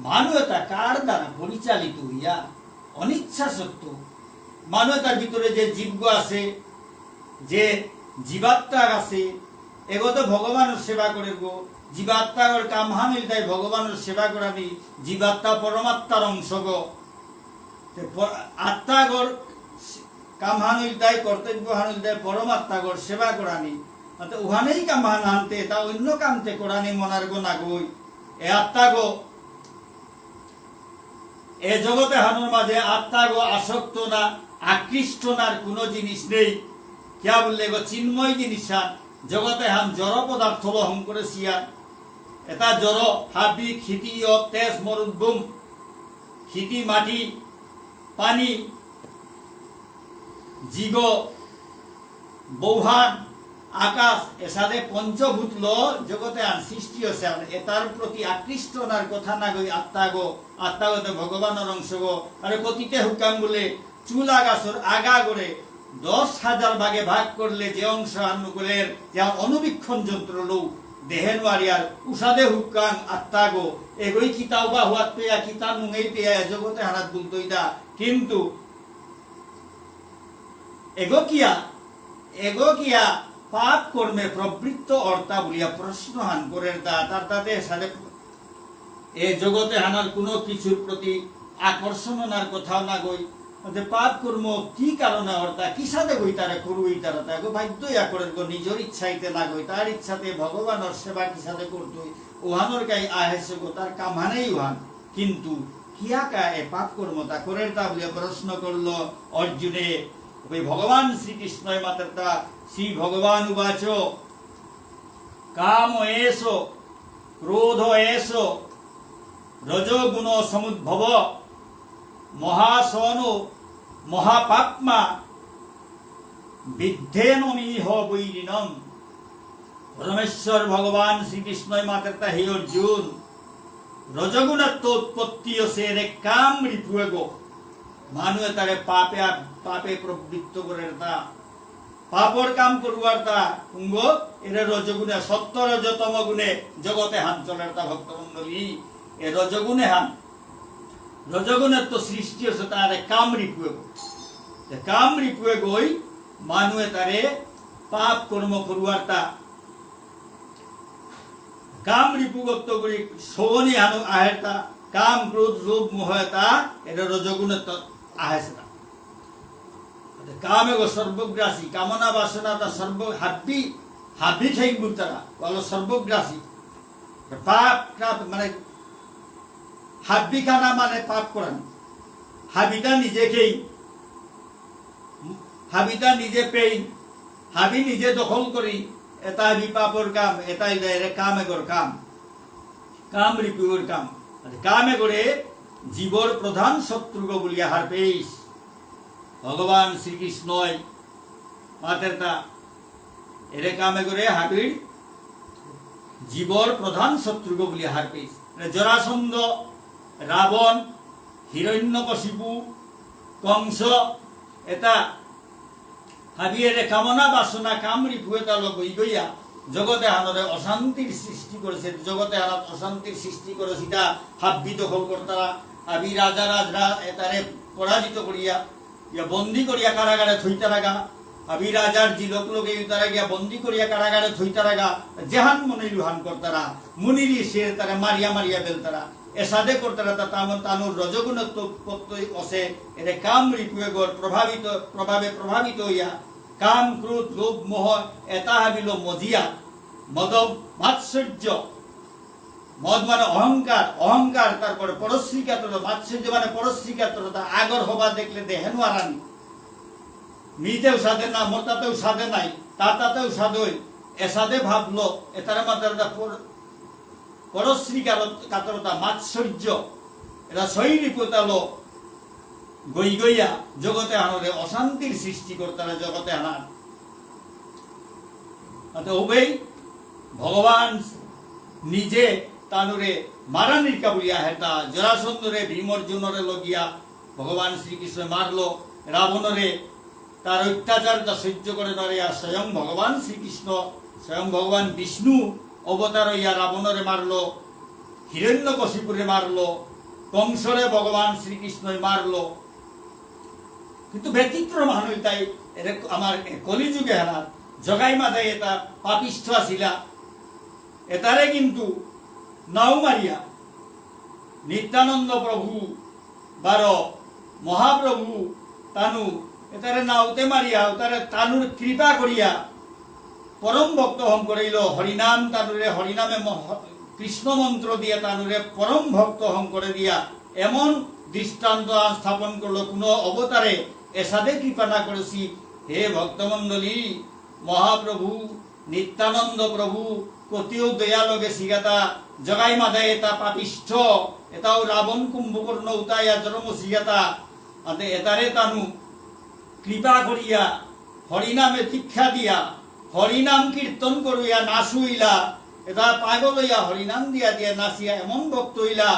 মানবতা কার দ্বারা পরিচালিত হইয়া অনিচ্ছা সত্য মানবতার ভিতরে যে জীব আছে যে জীবাত্মা আছে এগো তো ভগবানের সেবা করে গো জীবাত্মার কাম হানিল তাই ভগবানের সেবা করানি জীবাত্মা পরমাত্মার অংশ গো আত্মাগর কাম হানিল তাই কর্তব্য হানিল তাই পরমাত্মাগর সেবা করানি উহানেই কাম হানতে তা অন্য কামতে করানি মনার গো না গই এ আত্মাগো এ জগতে হানোর মাঝে আত্মাগো আসক্ত না আকৃষ্ট নার কোনো জিনিস নেই কিয়া বললে গো চিন্ময় জিনিস জগতে হান জড় পদার্থ বহন করেছিয়া এটা জড় হাবি খিতি তেজ মরুদ্বুম খিতি মাটি পানি জীব বৌহান আকাশ এসাদে পঞ্চভূত ল জগতে আন সৃষ্টি হচ্ছে এটার প্রতি আকৃষ্ট নার কথা না গই আত্মাগতে ভগবানের অংশ গো আরে কতিতে হুকাম বলে চুল আগাছর আগা করে 10,000 ভাগে ভাগ করলে যে অংশ আনুকুলের যেমন অনুবীক্ষণ যন্ত্র লৌ দেহেন ওয়ারিয়ার উষাদে হুকাং আত্মাগো এগোই কিতাও বা হুয়াত পেয়া কিতা নুঙেই পেয়া জগতে হারাত বলতই দা কিন্তু এগো কিয়া পাপ কর্মে প্রবৃত্ত অর্থা বলিয়া প্রশ্নহান করে দা তার তাদের সাথে এ জগতে হানার কোনো কিছুর প্রতি আকর্ষণ নার কোথাও না গই পাপ কর্ম কি কারণে অর্থা কি সাথে গই তারা করুই তারা তাকে বাধ্যই করে গো নিজের ইচ্ছাইতে না গই তার ইচ্ছাতে ভগবানের সেবা কি সাথে করতই ওহানোর গাই আহেছে গো তার কামানেই ওহান কিন্তু কিয়া কা এ পাপ কর্ম তা করে তা বলে প্রশ্ন করলো অর্জুনে ওই ভগবান শ্রীকৃষ্ণই মাত্রা শ্রী ভগবান উবাচ কাম এসো ক্রোধ এসো রজগুণ সমুদ্ভব মহাসন মহাপাপ্মা বিদ্ধেনমিহ বৈরিণম পরমেশ্বর ভগবান শ্রীকৃষ্ণই মাত্রা হে অর্জুন রজগুণত্ব উৎপত্তি সে রে কাম রিপুয়েগো মানুষ তারে পাপে প্রবৃত্ত করে তা পাপর কাম করবার তা কুঙ্গ এর রজগুণে সত্য রজতম গুণে জগতে হান চলের তা ভক্তমণ্ডলী এ রজগুণে হান রজগুণের তো সৃষ্টি হচ্ছে তার কাম রিপুয়ে গই মানুষে তারে পাপ কর্ম করবার তা কাম রিপুগত করি শোভনী হানু আহের তা কাম ক্রোধ লোভ মোহ তা এটা রজগুণের তো আহেছে না কামে গো সর্বগ্রাসী কামনা বাসনা তা হাবি ঠেক তারা বলো সর্বগ্রাসী পাপ মানে হাবি খানা মানে পাপ করেন হাবিটা নিজে পেই হাবি নিজে দখল করি এটা হাবি পাপর কাম এটাই কাম এগর কাম রিপুর কাম এগরে জীবর প্রধান শত্রু বলিয়া হার পেইস ভগবান শ্রীকৃষ্ণই মাতেরটা এরে কামে করে হাবির জীবর প্রধান শত্রু বলিয়া হার পেইস জরাসন্ধ রাবণ হিরণ্যকশিপু কংস এটা হাবিয়ের কামনা বাসনা কামরি ফুয়েতা লোক গইয়া জগতে আনরে অশান্তির সৃষ্টি করেছে জগতে আনাত অশান্তির সৃষ্টি করে সেটা হাব্বি দখল কর্তারা হাবি রাজা রাজরা এটারে পরাজিত করিয়া ইয়া বন্দি করিয়া কারাগারে থইতা রাগা হাবি রাজার জি লোক তারা গিয়া বন্দি করিয়া কারাগারে থইতা রাগা জেহান মনে লুহান কর্তারা মুনিরি সে তারা মারিয়া বেলতারা এসাদে করতারা তা তানুর রজগুণত্ব প্রত্যয় অসে এর কাম রিপুয়েগর প্রভাবিত হইয়া কাম ক্রোধ লোভ মোহ এটা হাবিল মজিয়া মদম মদ মানে অহংকার, অহংকার তারপরে পরশ্রীকাতরতা, মাৎসর্য মানে পরশ্রীকাতরতা, আগর হবা দেখলে দেহেন আরানি, মিতেও সাধে না, মোটাতেও সাধে নাই, তাতেও সাধই, এসাদে ভাবলো, এটার মাত্রা পরশ্রীকাতরতা, মাৎসর্য, এটা শৈলী পোতালো গই গইয়া জগতে আনরে অশান্তির সৃষ্টি করতারা জগতে আনার। ওবেই ভগবান নিজে তানুরে মারা নির্কা বলিয়া হেতা জরাসন্ধরে ভীমর্জুনরে লগিয়া ভগবান শ্রীকৃষ্ণ মারলো, রাবণরে তার অত্যাচারটা সহ্য করে নড়িয়া স্বয়ং ভগবান শ্রীকৃষ্ণ, স্বয়ং ভগবান বিষ্ণু অবতার হইয়া রাবণরে মারলো, হিরণ্যকশিপুরে মারলো, কংসরে ভগবান শ্রীকৃষ্ণই মারলো। কিন্তু ব্যতিক্রম হানুই তাই আমার কলিযুগে হেনা জগাই মাথায় এটা পাপিষ্ঠ আসিলা, এটারে কিন্তু নাও মারিয়া নিত্যানন্দ প্রভু বার মহাপ্রভু তানু এটারে নাওতে মারিয়া তারে তানুর কৃপা করিয়া পরম ভক্ত হম করিল, হরিনাম তানুরে হরিনামে কৃষ্ণ মন্ত্র দিয়ে তানুরে পরম ভক্ত হম করে দিয়া এমন দৃষ্টান্ত স্থাপন করলো, কোনো অবতারে এসাদে কৃপা না করেছি। হে ভক্তমণ্ডলী, মহাপ্রভু নিত্যানন্দ প্রভু কতিও দয়ালো গেছি গাতা জগাই মাথায় এটা পাপিষ্ঠ, এটাও রাবণ কুম্ভকর্ণ উতাইয়া জন্ম সিগাতা, এটারে তানু কৃপা করিয়া হরিনামে দীক্ষা দিয়া হরিনাম কীর্তন করিয়া নাচুইলা, এটা পাগল হইয়া হরিনাম দিয়া দিয়া নাচিয়া এমন ভক্ত হইলা।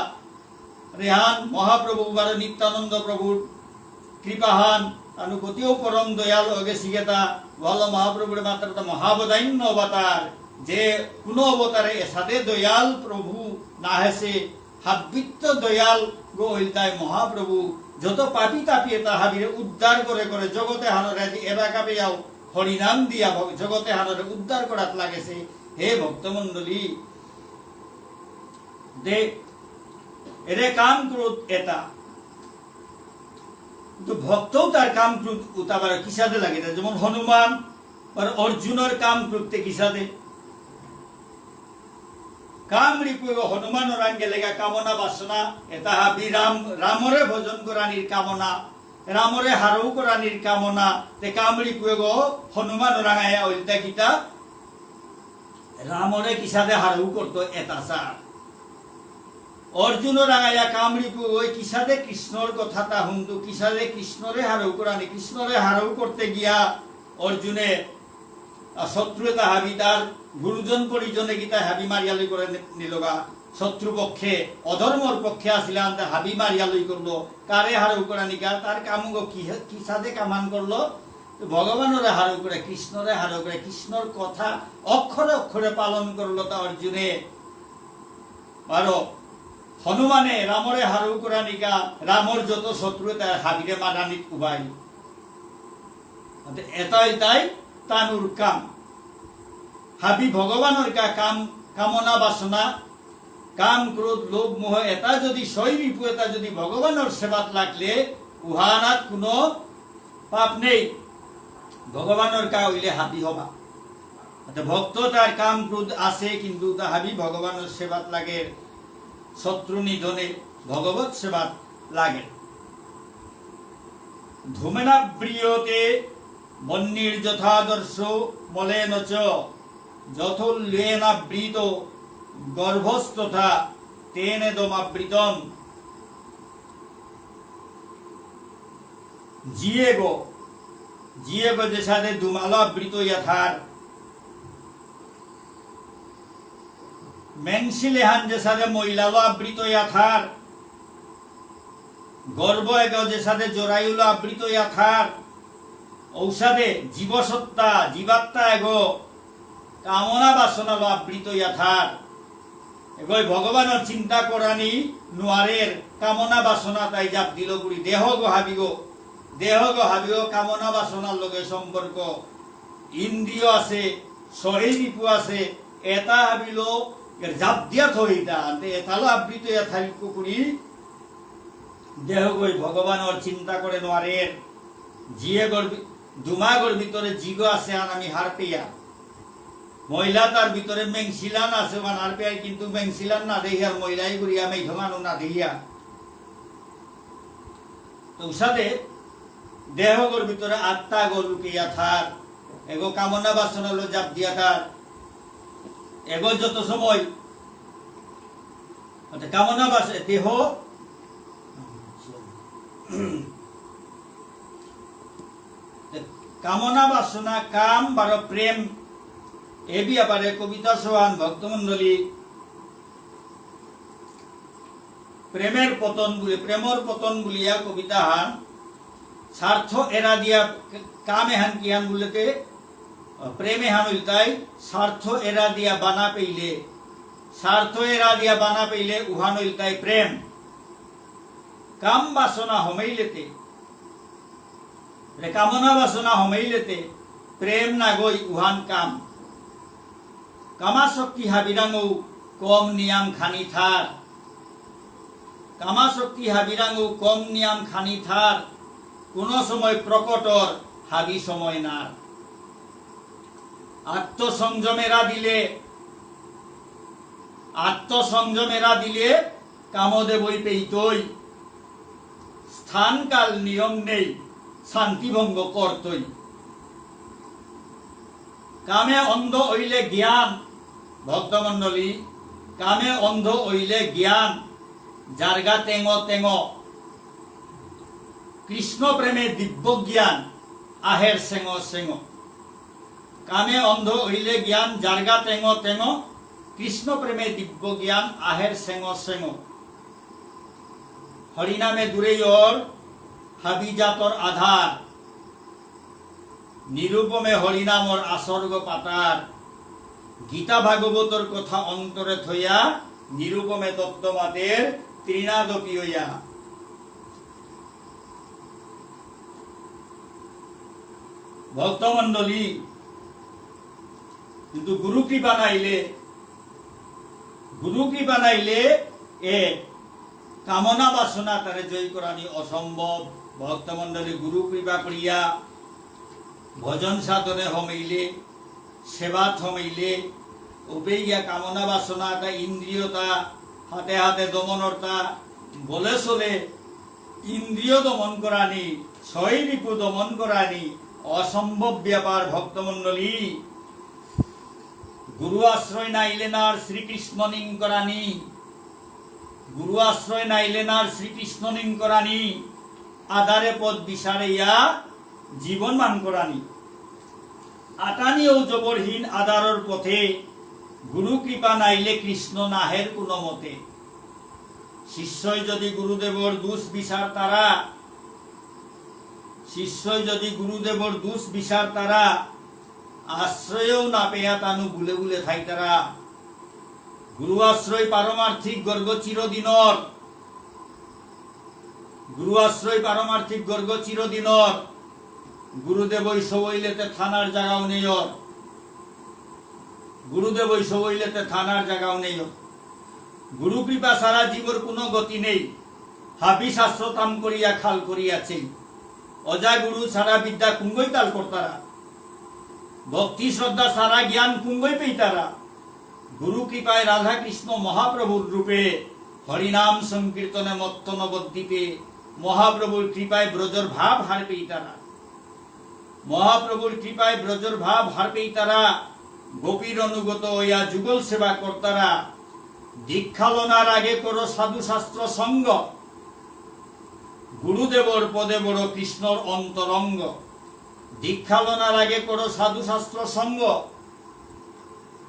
রেহান মহাপ্রভু বার নিত্যানন্দ প্রভুর কৃপাহান তানু কতিও পরম দয়াল গেছি গেতা ভালো মহাপ্রভুর মাত্র মহাবদান্য অবতার, যে কোন অবতারে এসাদে দয়াল প্রভু না হেসে হাবিত্য দয়াল গো হইতায় মহাপ্রভু যত পাপি তাপিয়ে তাহাবিরে উদ্ধার করে করে জগতে হানরে এলাকা পেয়াও হরিনাম দিয়া জগতে হানরে উদ্ধার করাত লাগেছে। হে ভক্তমণ্ডলী, দে এরে কাম ক্রোধ এটা তো ভক্তও তার কাম ক্রোধ উতাবার কিসাদে লাগে, যেমন হনুমান আর অর্জুনের কাম ক্রোধতে কিসাদে কাম রিপু হনুমান রাঙ্গে লেগা কামনা বাসনা, এটা হাবি রামরে ভজন করানির কামনা, রামরে হারৌ করানির কামনা, তে কাম রিপু হনুমান রাঙাইয়া ওইটা কিতা রামরে কিসাদে হারৌ করতো এটা সার। অর্জুন রাঙাইয়া কামরিপু ওই কিসাদে কৃষ্ণর কথাটা হুন্দু, কিসাদে কৃষ্ণরে হারৌ করানি, কৃষ্ণরে হারৌ করতে গিয়া অর্জুনে শত্রুতা হাবি তার গুরুজন পরিজনে গীতা হাবি মারিয়ালই করে নিলগা, শত্রু পক্ষে অধর্মর পক্ষে আসিলাম তা হাবি মারিয়ালই করলো, কারে হারৌ করানি গা তার কামুগ কিসাদে কামান করলো ভগবানরে হারৌ করে কৃষ্ণরে হারৌ করে কৃষ্ণর কথা অক্ষরে অক্ষরে পালন করলো তা অর্জুনে। আরো হনুমানে রামরে হারৌ করানিকা রামর যত শত্রু তার হাবিরে মারানি উবাই, এটাই তাই তানুর কাম হাবি ভগবানের কাম কামনা বাসনা কাম ক্রোধ লোভ মোহ এটা যদি শৈরিপু এটা যদি ভগবানের সেবাত লাগলে উহানাত কোনো পাপ নেই, ভগবানের কা হইলে হাবি হবা। ভক্ত তার কাম ক্রোধ আছে কিন্তু তা হাবি ভগবানের সেবাত লাগে, শত্রু নিধনে ভগবত সেবাত লাগে। ধূমেনা প্রিয়তে বন্যীর যথাদর্শ মলেন চ যথোল্লেনাবৃত গর্ভস্থতা তেনেদমাবৃতম। জিয়েগো জিয়েগো যে সাথে দুমালাবৃত যথার মেনশিলেহান যে সাথে মহিলালো আবৃত যথার গর্ভ এগো যে সাথে জরায়ুলো আবৃত যথার ঔষধে জীবসত্তা জীবাত্মা এগো কামনা বাসনা আবৃত যথার এগোই ভগবানের চিন্তা করানি নোয়ারের কামনা বাসনা তাই জাপ দিল গুড়ি দেহ গো হাবিগো কামনা বাসনার লগে সম্পর্ক, ইন্দ্রিয় আছে শরীর রিপু আছে এটা হাবিল জাপ দিয়া থইতা এতালো আবৃত থাইক করি দেহ গই ভগবানের চিন্তা করে নোয়ারের জিয়ে গর্বি দুমাগর ভিতরে জিগ আছে আর আমি হার পেয়া মহিলা তার ভিতরে মেংসিলান আছে মানার পেয়ে, কিন্তু মেংসিলান না দেখিয়ার মহিলাই করিয়া মেঘমানো না দেখিয়া তো সাথে দেহগর ভিতরে আত্মা গরুকিয়া থার এগো কামনা বাসনা হলো জাপ দিয়া থার এগো যত সময় কামনা বাসে দেহ কামনা বাসনা কাম বার প্রেম এ ব্যাপারে কবিতা সোহান ভক্তমন্ডলী প্রেমের পতন বলিয়া কবিতা হান স্বার্থ এরা দিয়া কামে হান কি হান বলতে প্রেমে হান উল্টাই স্বার্থ এরা দিয়া বানা পেইলে উহান উল্টাই প্রেম কাম বাসনা হমাইলেতে কামনা বাসনা হমাইলেতে প্রেম না গই উহান কাম কামাশক্তি হাবিরাঙ্গ কম নিয়াম খানি থার কামাশক্তি হাবিরাঙ্গ কম নিয়াম খানি থার কোন সময় প্রকটর হাবি সময় নার আত্মসংযমেরা দিলে কামদে বই পেইতই স্থানকাল নিয়ম নেই শান্তিভঙ্গ করতই কামে অন্ধ হইলে জ্ঞান ভক্তমন্ডলী কামে অন্ধ হইলে জ্ঞান জার্গা তেঙ কৃষ্ণ প্রেমে দিব্য জ্ঞান আহের সেঙ কামে অন্ধ হইলে জ্ঞান জার্গা তেঙ কৃষ্ণ প্রেমে দিব্য জ্ঞান আহের সেঙ হরিনামে দূরেয়র হাবিজাতর আধার নিরূপমে হরিনামর আসর্গ পাতার গীতা ভাগবতর কথা অন্তরে থইয়া নিরূপমে তত্ত্বমাতের ত্রিনাদপি হইয়া ভক্তমন্ডলী কিন্তু গুরু কৃপা নাইলে এ কামনা বাসনা তারে জয় করানি অসম্ভব ভক্তমন্ডলী গুরু কৃপা করিয়া ভজন সাধনে হমাইলে সেবাত হমাইলে ওপেইয়া কামনা বাসনাটা ইন্দ্রিয়তা হাতে হাতে দমনতা বলে চলে ইন্দ্রিয় দমন করানি ছয় রিপু দমন করানি অসম্ভব ব্যাপার ভক্তমন্ডলী গুরু আশ্রয় নাইলে নার শ্রীকৃষ্ণ নিং করানি গুরু আশ্রয় নাইলে নার শ্রীকৃষ্ণ নিং করানি আধারে পদ বিচারাইয়া জীবন মান করানি আটানি ও জবরহীন আধারর পথে গুরু কৃপা নাইলে কৃষ্ণ নাহের কোন মতে শিষ্যই যদি গুরুদেবর দুষ বিচার তারা আশ্রয়ও না পেয়া তানু বুলে বুলে থাই তারা গুরু আশ্রয় পারমার্থিক গর্গ চিরদিনর গুরুদেব সবইলেতে থানার জায়গাও নেই গুরু কৃপা সারা জীবর কোনো গতি নেই হাবি শাস্ত্র তাম করিয়া খাল করিয়াছে অজা গুরু সারা বিদ্যা কুঙ্গই তাল করতারা ভক্তি শ্রদ্ধা সারা জ্ঞান কুঙ্গই পেইতারা গুরু কৃপায় রাধা কৃষ্ণ মহাপ্রভুর রূপে হরিনাম সংকীর্তনে মত্ত নবদ্বীপে মহাপ্রভুর কৃপায় ব্রজর ভাব হার পেই তারা গোপীর অনুগত হইয়া যুগল সেবা কর্তারা দীক্ষা লনার আগে করো সাধু শাস্ত্র সঙ্গ গুরুদেবর পদে বড় কৃষ্ণর অন্তরঙ্গ দীক্ষা লনার আগে করো সাধু শাস্ত্র সঙ্গ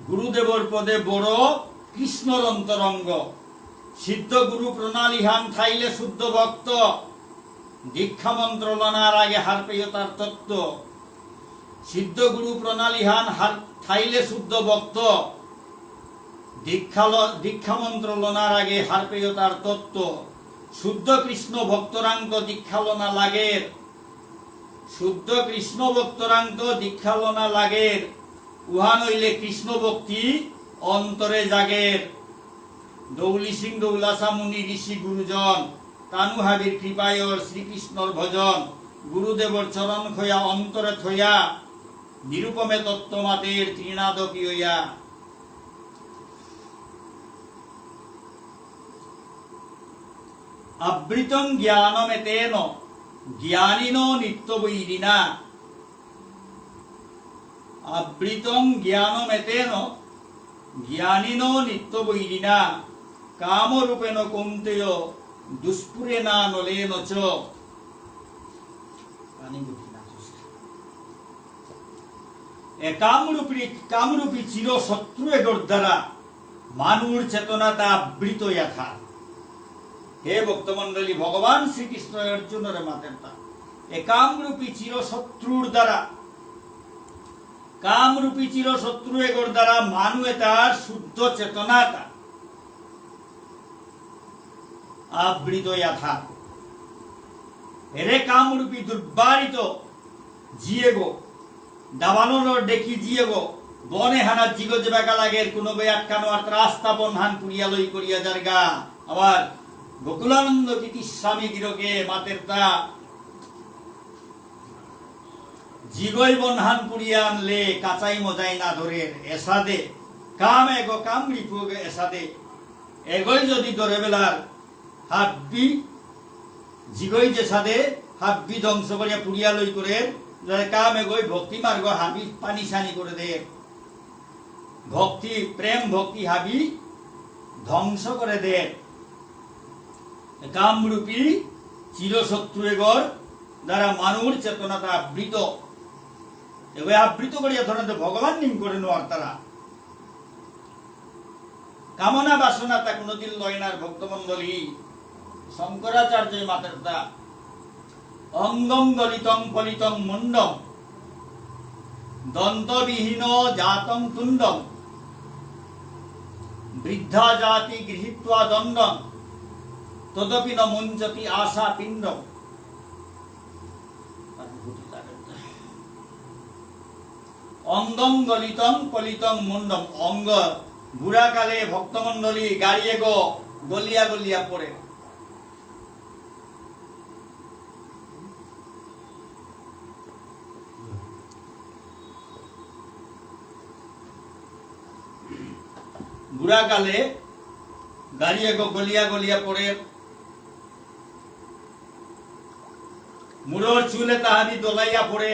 গুরুদেবর পদে বড় কৃষ্ণর অন্তরঙ্গ সিদ্ধ গুরু প্রণালীহান থাইলে শুদ্ধ ভক্ত দীক্ষা মন্ত্র লনার আগে হার পেয় তার তত্ত্ব সিদ্ধ গুরু প্রণালীহান থাইলে শুদ্ধ ভক্ত দীক্ষা মন্ত্র লনার আগে হার পেয় তার তত্ত্ব শুদ্ধ কৃষ্ণ ভক্তরাঙ্ক দীক্ষা লনা লাগের উহা নইলে কৃষ্ণ ভক্তি অন্তরে জাগের দৌলি সিং দৌলাসা মুনি ঋষি গুরুজন তানু হাবির কৃপায়র শ্রীকৃষ্ণর ভজন গুরুদেবর চরণ খয়া অন্তরে থয়া নিরুপমে তত্ত্বমাতের তৃণাদপি হইয়া আবৃতং জ্ঞানমেতেন জ্ঞানিনো নিত্যবৈরিণা আবৃতং জ্ঞানমেতেন জ্ঞানিনো নিত্যবৈরিণা কামরূপেণ কৌন্তেয় দুষ্পুরেণা নলেন চ। কামরূপী চির শত্রু এগোর দ্বারা মানুর চেতনাটা আবৃত ইয়াথা। হে ভক্তমন্ডলী, ভগবান শ্রীকৃষ্ণ অর্জুনের মাতের তা এ কামরূপী চির শত্রুর দ্বারা, কামরূপী চির শত্রু এগোর দ্বারা মানুয়ে তার শুদ্ধ চেতনাটা আবৃত ইয়াথা। এরে কামরূপী দুর্বারিত জিয়েগো দাবানোর দেখি জিয়েগো বনে হানা জিগো যে বেকা লাগের কোনো বে আটকানো আর রাস্তা বনহান পুরিয়া লই করিয়া যার গা। আবার গোকুলানন্দ কীতি স্বামী গিরকে মাতের তা জিগই বনহান পুরিয়া আনলে কাঁচাই মজাই না ধরের এসাদে কাম এগো কাম রিপুগ এসাদে এগোই যদি ধরে বেলার হাব্বি জিগই যে সাদে হাব্বি ধ্বংস করিয়া পুরিয়া লই করে কাম এগোই ভক্তি মার্গ হাবি পানি সানি করে দে। ভক্তি প্রেম ভক্তি হাবি ধ্বংস করে দে। কামরূপী চিরশত্রু এগর দ্বারা মানুষ চেতনাটা আবৃত এবার আবৃত করিয়া ধরেন ভগবান নিম করে নেওয়ার তারা কামনা বাসনা তা কোনদিন লয়নার ভক্তমন্ডলী। শঙ্করাচার্য মাতের তা অঙ্গম গলিতং ফলিতং মুন্ডম দন্তবিহীন জাতং তুণ্ডম বৃদ্ধা জাতি গৃহীত্বা দণ্ডম তদপি ন মুঞ্চতি আশা পিণ্ডম। অঙ্গম গলিতং ফলিতং মুন্ডম, অঙ্গ বুড়াকালে ভক্তমন্ডলী গাড়িয়ে গো গলিয়া গলিয়া পড়ে। বুড়াকালে গাড়িয়ে গো গলিয়া গলিয়া পড়ে। মুড়োর চুলে তাহাদি দোলাইয়া পড়ে।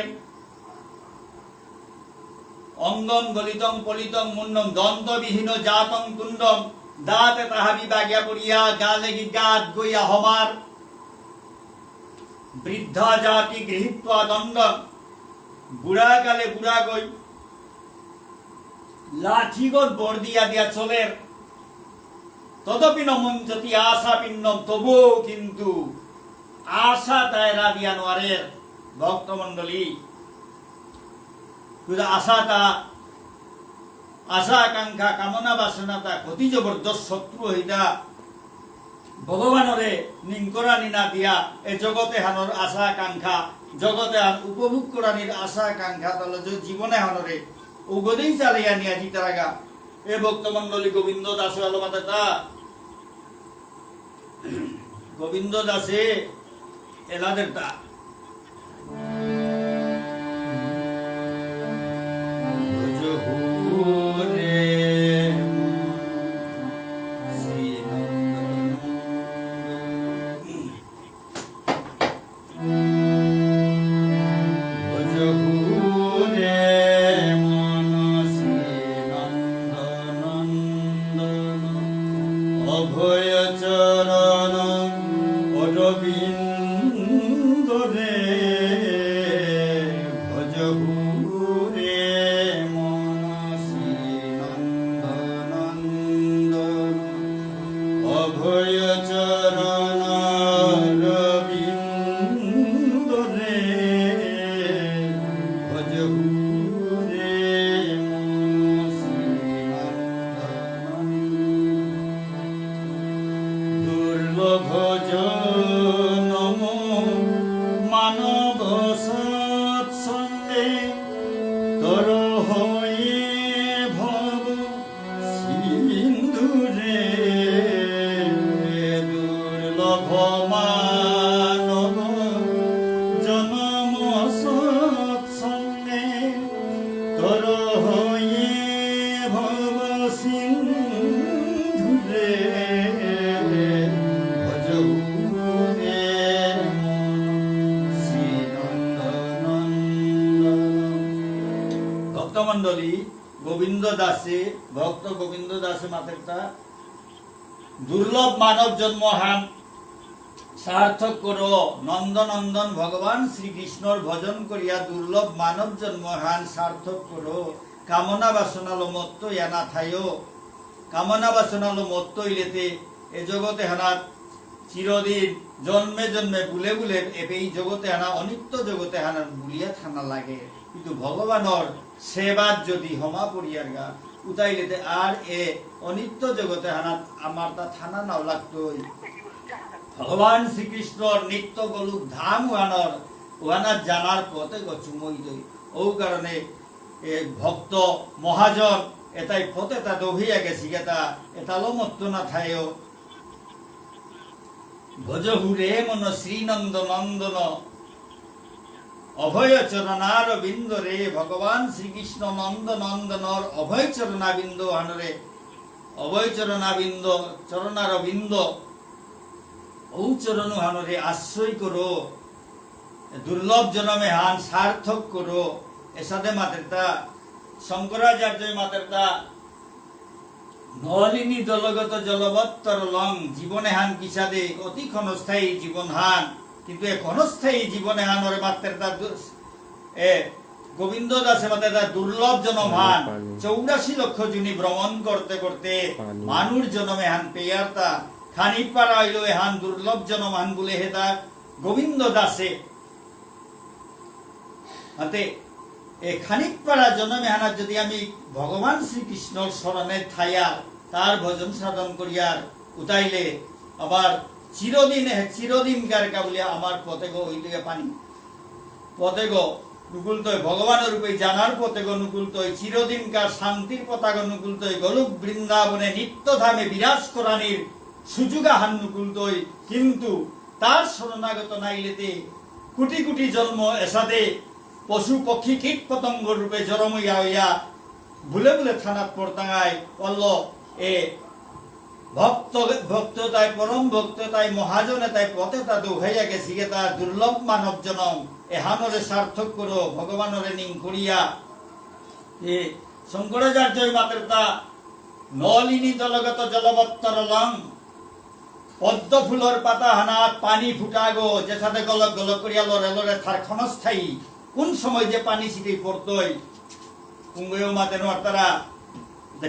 অঙ্গম গলিতং পলিতং মুন্ডম দন্তবিহীন জাতং তুণ্ডম, দাঁতে তাহাবি বাগিয়া পড়িয়া গা লেগি গাত গইয়া হমার। বৃদ্ধা জাতি গৃহীত্বা দণ্ডম, বুড়াকালে বুড়া গই লাঠি গো বর দিয়া দিয়া চলের। তদপি ন মুঞ্চতি আশা পিণ্ডম, তবুও কিন্তু আশা তায়রা দিয়া নোয়ারের ভক্তমন্ডলী। আশাটা আশা আকাঙ্ক্ষা কামনা বাসনাটা অতি জবরদস্ত শত্রু হইতা ভগবানরে নিংকরা নিনা দিয়া এ জগতে হানর আশা আকাঙ্ক্ষা জগতে উপভোগ করানির আশা আকাঙ্ক্ষা তাহলে জীবনে হানরে উগদেই চালিয়া নিয়া জিতারাগা। এ ভক্তমন্ডলী গোবিন্দ দাস আলমাতা তা গোবিন্দ দাসে এলাদের তা তর হয়ে ভব সিন্ধুরে ভজগুরে ভক্তমণ্ডলী গোবিন্দ দাসে ভক্ত গোবিন্দ দাসে মাতেরটা দুর্লভ মানব জন্ম হান সার্থক করো নন্দনন্দন ভগবান শ্রীকৃষ্ণর ভজন করিয়া দুর্লভ মানব জন্ম হান সার্থক করো কামনা বাসনালো মত্ত ইয়ানা থাইও কামনা বাসনালো মত্ত ইলেতে এ জগতে হানাত চিরদিন জন্মে জন্মে বুলে বুলে এই জগতে হানা অনিত্য জগতে হানা বুলিয়া থানা লাগে কিন্তু ভগবানর সেবাত যদি হমা পড়িয়ার গা উতাইলেতে আর এ অনিত্য জগতে হানা আমার তা থানা নাও লাগতোই ভগবান শ্রীকৃষ্ণর নিত্য গলুক ধাম ওহানার জানার পথে গচুমই দই ও কারণে এ ভক্ত মহাজন এটাই পথে তা দহিয়া গেছি গেতা এটালো মত্ত না থায়ও ভজহুরে মন শ্রীনন্দ নন্দন অভয় চরণার বিন্দ রে ভগবান শ্রীকৃষ্ণ নন্দ নন্দনর অভয় চরণাবিন্দ হানরে অভয় চরণাবিন্দ চরণার বিন্দ ঔ চরণ হানরে আশ্রয় করো দুর্লভ জনমে হান সার্থক করো এসাদে মাতেরতা শঙ্করাচার্য মাতেরতা নলিনী দলগত জলবত্তর লং জীবনে হান কিসাদে অতি ক্ষণস্থায়ী জীবন হান কিন্তু এ ক্ষণস্থায়ী জীবনে হান ওরে মাতেরতা এ গোবিন্দ দাসে মাতেরতা দুর্লভ জনম হান 84 লক্ষ জুনি ভ্রমণ করতে করতে মানুষ জনমে হান পেয়ারতা খানিক পারা হইল হান দুর্লভ জনম হান বলে হেতা গোবিন্দ দাসে হাতে এ খানিক পারা জনমে হানার যদি আমি ভগবান শ্রীকৃষ্ণর স্মরণে থাইয়া তার ভজন সাধন করিয়ার উতাইলে আবার চিরদিনকার কাবলিয়া আমার পথে গো ওই দিকে পানি পথে গো নুকুল তৈ ভগবানের রূপে জানার পথে গো নুকুল তৈ চিরদিনকার শান্তির পতাকা নুকুল তৈ গোলক বৃন্দাবনে নিত্যধামে বিরাজ করানির সুযোগা হান নুকুল তৈ কিন্তু তার শরণাগত নাইলেতে কোটি কোটি জন্ম এসাদে পশু পক্ষী কীট পতঙ্গ রূপে জরমইয়া হইয়া ভুলে ভুলে থানাত পড়তাঙায় অল্ল এ ভক্ততায় পরম ভক্ততায় মহাজনে তাই পথে তা দোহাইয়া গেছি গে তার দুর্লভ মানব জনম এ হানরে সার্থক করো ভগবানরে নিং করিয়া এ শঙ্করাচার্য মাতের তা নলিনী দলগত জলবত্তর লং পদ্ম ফুলর পাতা হানাত পানি ফুটাগো যে সাথে গলক গলক করিয়া লরে লরে থার ক্ষণস্থায়ী কোন সময় যে পানি ছিটে পড়তই কুঙ্গয় মাতের তারা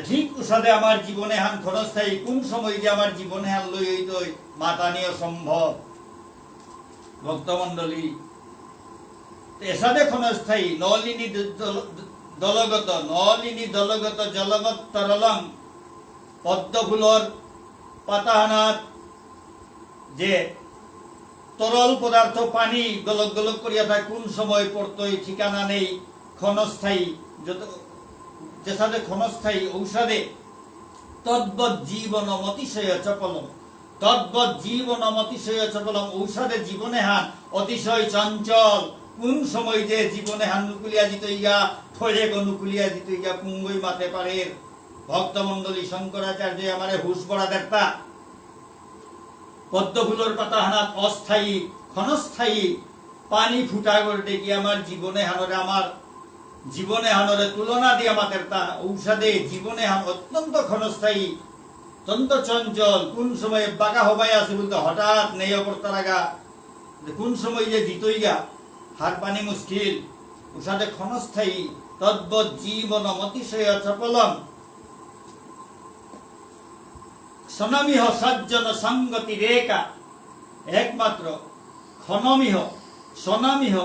ঠিক উসাদে আমার জীবনে হান ক্ষণস্থায়ী কোন সময় যে আমার জীবনে হান লই হইতই মাতানীয় সম্ভব ভক্তমণ্ডলী এসাদে ক্ষণস্থায়ী নলিনী দলগত জলগত তরলং পদ্ম ফুলর পাতাহানাত যে তরল পদার্থ পানি গলক গলক করিয়া থাকে কোন সময় পড়তই ঠিকানা নেই ক্ষণস্থায়ী যত যে সাথে ক্ষণস্থায়ী ঔষধে তদ্বৎ জীবন অতিশয় চপলম তদ্বৎ জীবন অতিশয় চপলম ঔষধে জীবনে হান অতিশয় চঞ্চল কোন সময় যে জীবনে হান নুকুলিয়া জিত ইয়া ফলে নুকুলিয়া জিত ইয়া কুঙ্গই মাতে পারে ভক্তমণ্ডলী শঙ্করাচার্য আমারে হুশ পড়া দেখতা পদ্ম ফুলের পাতা হানাত অস্থায়ী ক্ষণস্থায়ী পানি ফুটা করে দেখি আমার জীবনে হানরে তুলনা দিয়ে আমাদের তা ঔষধে জীবনে হান অত্যন্ত ক্ষণস্থায়ী অত্যন্ত চঞ্চল কোন সময় বাঁকা হবাই আছে বলতে হঠাৎ নেই অবর্তা লাগা কোন সময় যে জিতই গা হার পানি মুশকিল ঔষধে ক্ষণস্থায়ী তদ্বৎ জীবন অতিশয় চপলম সনমিহ সজ্জন সঙ্গতি রেখা একমাত্র ক্ষণমিহ সনমিহ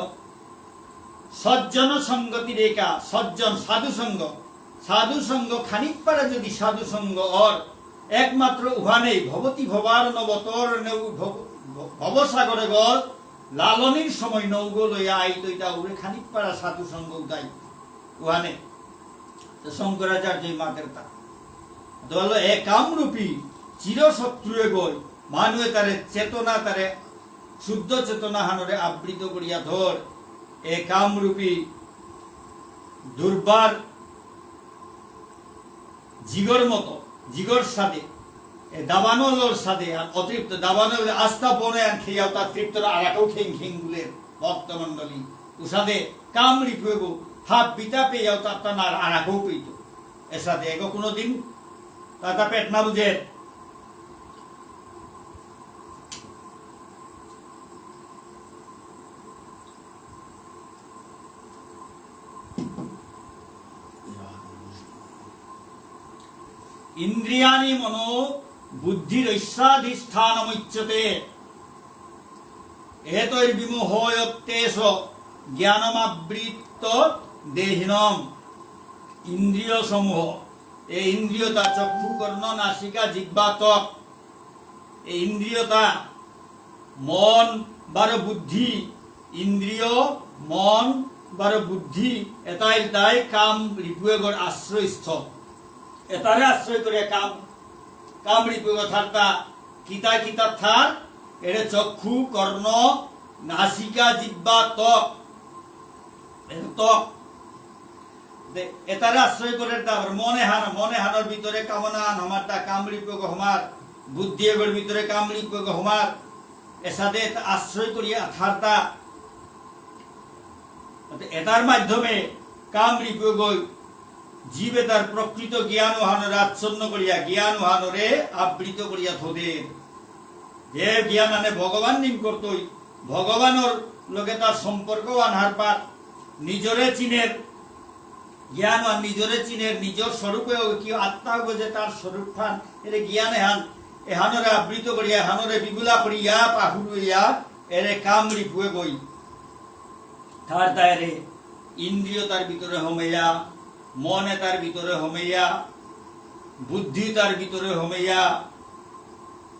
সজ্জন সঙ্গতি রেখা সজ্জন সাধু সঙ্গ খানিক পারে যদি সাধু সঙ্গ অর একমাত্র উহা নেই ভবতী ভবার নবতর ভবসাগরে গল লালনির সময় নৌগো লইয়া আইত ইটা উড়ে খানিক পারা সাধু সঙ্গ উদাই উহা নেই শঙ্করাচার্য মাকের তা দল এ কামরূপী চিরশত্রুয়ে গই মানুয়ে তারে চেতনা তারে শুদ্ধ চেতনা হানরে আবৃত করিয়া ধর এ কামরূপী দুর্বার জিগর মতো জিগর সাথে দাবানলর সাথে আর অতৃপ্ত দাবানল আস্থা পনে আর খেয়াও তার তৃপ্তরা আর একও খেং খেং গুলের ভক্তমণ্ডলী উসাদে কামড়ি পেব হাত বিতা পেয়াও তার টানার আর একও পেইত এর সাথে এগো কোনোদিন তাতা পেট না বুঝে ইন্দ্রিয়ানি মনো বুদ্ধির ঐশ্বাধিষ্ঠানমুচ্যতে এতৈর বিমোহয়ত্তেষ জ্ঞানমাবৃত্ত দেহিনম ইন্দ্রিয় সমূহ এই ইন্দ্রিয়তা চক্ষু কর্ণ নাসিকা জিহ্বা ত্বক এই ইন্দ্রিয়তা মন বারো বুদ্ধি ইন্দ্রিয় মন বারো বুদ্ধি এটাই তাই কাম রিপুয়েগর আশ্রয়স্থল এটারে আশ্রয় করে কাম কাম রিপুয়েগ থার্তা কিতা কিতা থার এরে চক্ষু কর্ণ নাসিকা জিহ্বা ত্বক ত্বক এটারে আশ্রয় করে তারপর মনে হানোর ভিতরে কামনা হমারটা কামড়ি পেগ হমার বুদ্ধি এগোর ভিতরে কামড়ি পেগ হমার এর সাথে আশ্রয় করিয়া থার্তা এটার মাধ্যমে কামড়ি পেগ জীবে তার প্রকৃত জ্ঞান ওহানোর আচ্ছন্ন করিয়া জ্ঞান ওহানোরে আবৃত করিয়া থোদের যে জ্ঞান আনে ভগবান নিম করতই ভগবানের লোকে তার সম্পর্ক আনহার পার নিজরে চিনের জ্ঞান আর নিজরে চিনের নিজের স্বরূপে কি আত্মা যে তার স্বরূপ খান এরে জ্ঞান এহানরে আবৃত করিয়া এহানরে বিগুলা করিয়া পাহুড়িয়া এরে কামড়ি পুয়ে গই তার তাইরে ইন্দ্রিয় তার ভিতরে হমেয়া মনে তার ভিতরে হমেয়া বুদ্ধি তার ভিতরে হমেয়া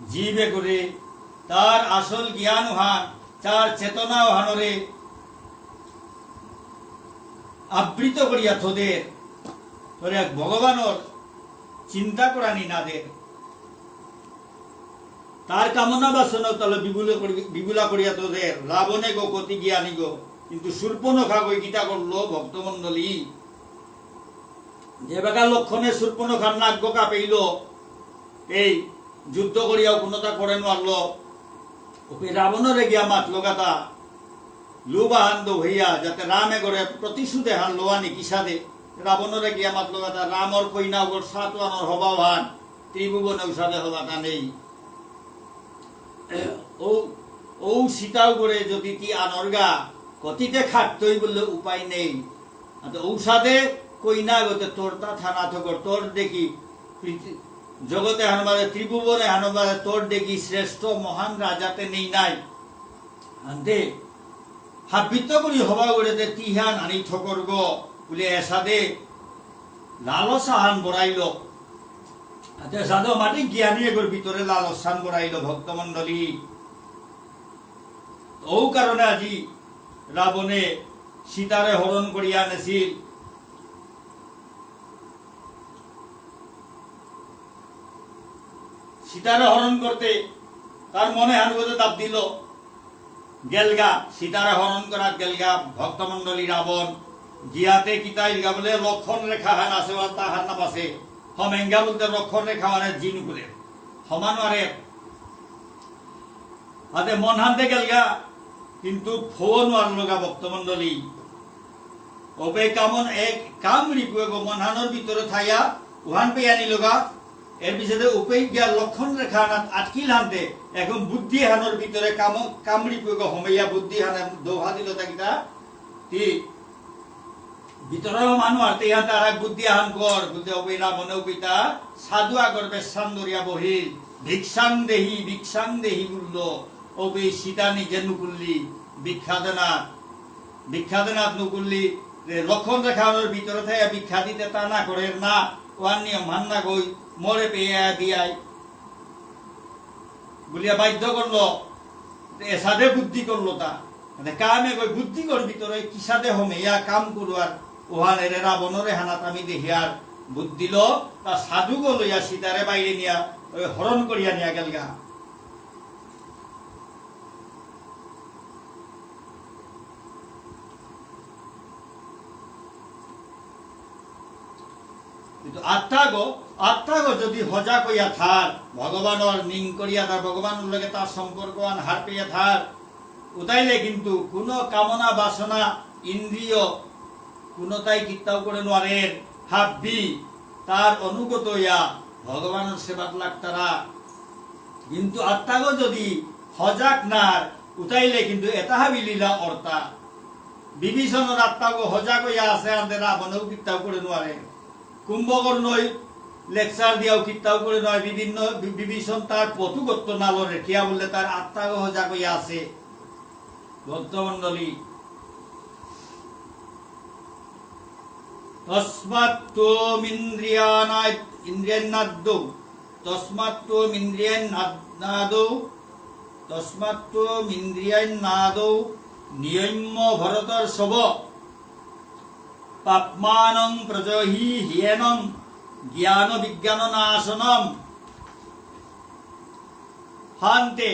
জীবে করে তার আসল জ্ঞান হান তার চেতনা হানরে আবৃত করিয়া তোদের তোরে ভগবানের চিন্তা করানি নাদের তার কামনা বাসনা তলে বিগুলা করিয়া তোদের রাবণে গো কতি জ্ঞানী গো কিন্তু শূর্পণখা গই গীতা করলো ভক্তমণ্ডলী যে বেকার লক্ষণে শূর্পণখার নাক গোকা পেইল এই যুদ্ধ করিয়াও কোনটা করে মারল রাবণরে গিয়া মাতলো গাতা লুবাহান দো হইয়া যাতে রামে করে প্রতিশোধে হান লোয়ানি কিসাদে রাবণরে গিয়া মাতলো গাতা রামর কইনা ওর সাতওয়ানর হবাহান ত্রিভুবনে উসাদে হবাটা নেই ও সীতাও করে যদি কি আনরগা কতিতে খাটতই বললে উপায় নেই ঔষধে কইনা গতে তোরটা থানা থকর তোর দেখি জগতে হানবাদে ত্রিভুবনে হানবাদে তোর দেখি শ্রেষ্ঠ মহান রাজাতে নেই নাই আনতে হাবিত করি হবা গড়েতে তিহান আনি ঠকর গো বলে এসাদে লালসাহান বড়াইল সাধু মাটি জ্ঞানী এগোর ভিতরে লালসান বড়াইল ভক্তমণ্ডলী ও কারণে আজি রাবণে সীতারে হরণ করিয়া আনেছিল সীতারে হরণ করতে তার মনে হানবতে দাব দিল গেলগা সীতারে হরণ করার গেলগা ভক্তমণ্ডলী রাবণ গিয়াতে কিতাই গা বলে লক্ষণ রেখা হান আছে তাহার নাম আছে হমেঙ্গা বলতে লক্ষণ রেখা মানে জিন বলে সমানরে হাতে মন হানতে গেলগা কিন্তু ফোন আর লগা ভক্তমণ্ডলী ওবে কামন এক কামড়ি পুয়ে গো মনহানোর ভিতরে থাইয়া উহান পেয়ে আনি লগা এর পিছনে উপেই গিয়া লক্ষণ রেখা আটকিল হানতে এখন বুদ্ধি হানোর ভিতরে কামড়ি পুয়ে গো হমেয়া বুদ্ধি হানে দোহা দিল তাকিটা তি ভিতরেও মানুষ আর তেহাতে আর এক বুদ্ধি হান কর বুদ্ধি ওবে না মনে উপিতা সাধু আগর বেশান দরিয়া বহিল ভিক্ষাং দেহি বললো ওবে সীতা নিজে নুকুল্লি ভিক্ষাদনাথ নুকুল্লি লক্ষণ রেখানোর ভিতরে থেকে ভিক্ষা দিতে তা না করে না ওয়ান নিয়ম মান্না গই মরে পেয়ে দিয়াই বলিয়া বাধ্য করলো এসাদে বুদ্ধি করলো তা কামে গই বুদ্ধি কর ভিতরে কিসাদে হমে ইয়া কাম করুয়ার ওহান এরে রাবণরে হানাত আমি দেখিয়ার বুদ্ধিল তা সাধু গো লইয়া সীতারে বাইরে নিয়া ওই হরণ করিয়া নিয়া গেলগা কিন্তু আত্মাগো যদি হজা কইয়া থার ভগবানের নিং করিয়া থার ভগবানের লগে তার সম্পর্ক হার পেয়া থার উতাইলে কিন্তু কোনো কামনা বাসনা ইন্দ্রিয় কোনোটাই কিত্তাও করে নোয়ারের হাব্বি তার অনুগত ইয়া ভগবানের সেবাত লাগতারা কিন্তু আত্মাগো যদি হজাক নার উতাইলে কিন্তু এটা হাবিলিলা অর্তা বিভীষণের আত্মাগো হজাক হইয়া আছে আমাদের রাবণেও কিত্তাও করে নোয়ারে কুম্ভকর্ণই লেকচার দিয়াও কিত্তাও করে নয় বিভিন্ন বিভীষণ তার পথুগত্য নালো রেখিয়া বললে তার আত্মাগো হজাক হইয়া আছে ভক্তমণ্ডলী তস্মাত্ত্বমিন্দ্রিয়ান্নাদৌ নিয়ম্য ভরতর সব পাপমানং প্রজহি হিয়েনং জ্ঞান বিজ্ঞান নাশনম হান্তে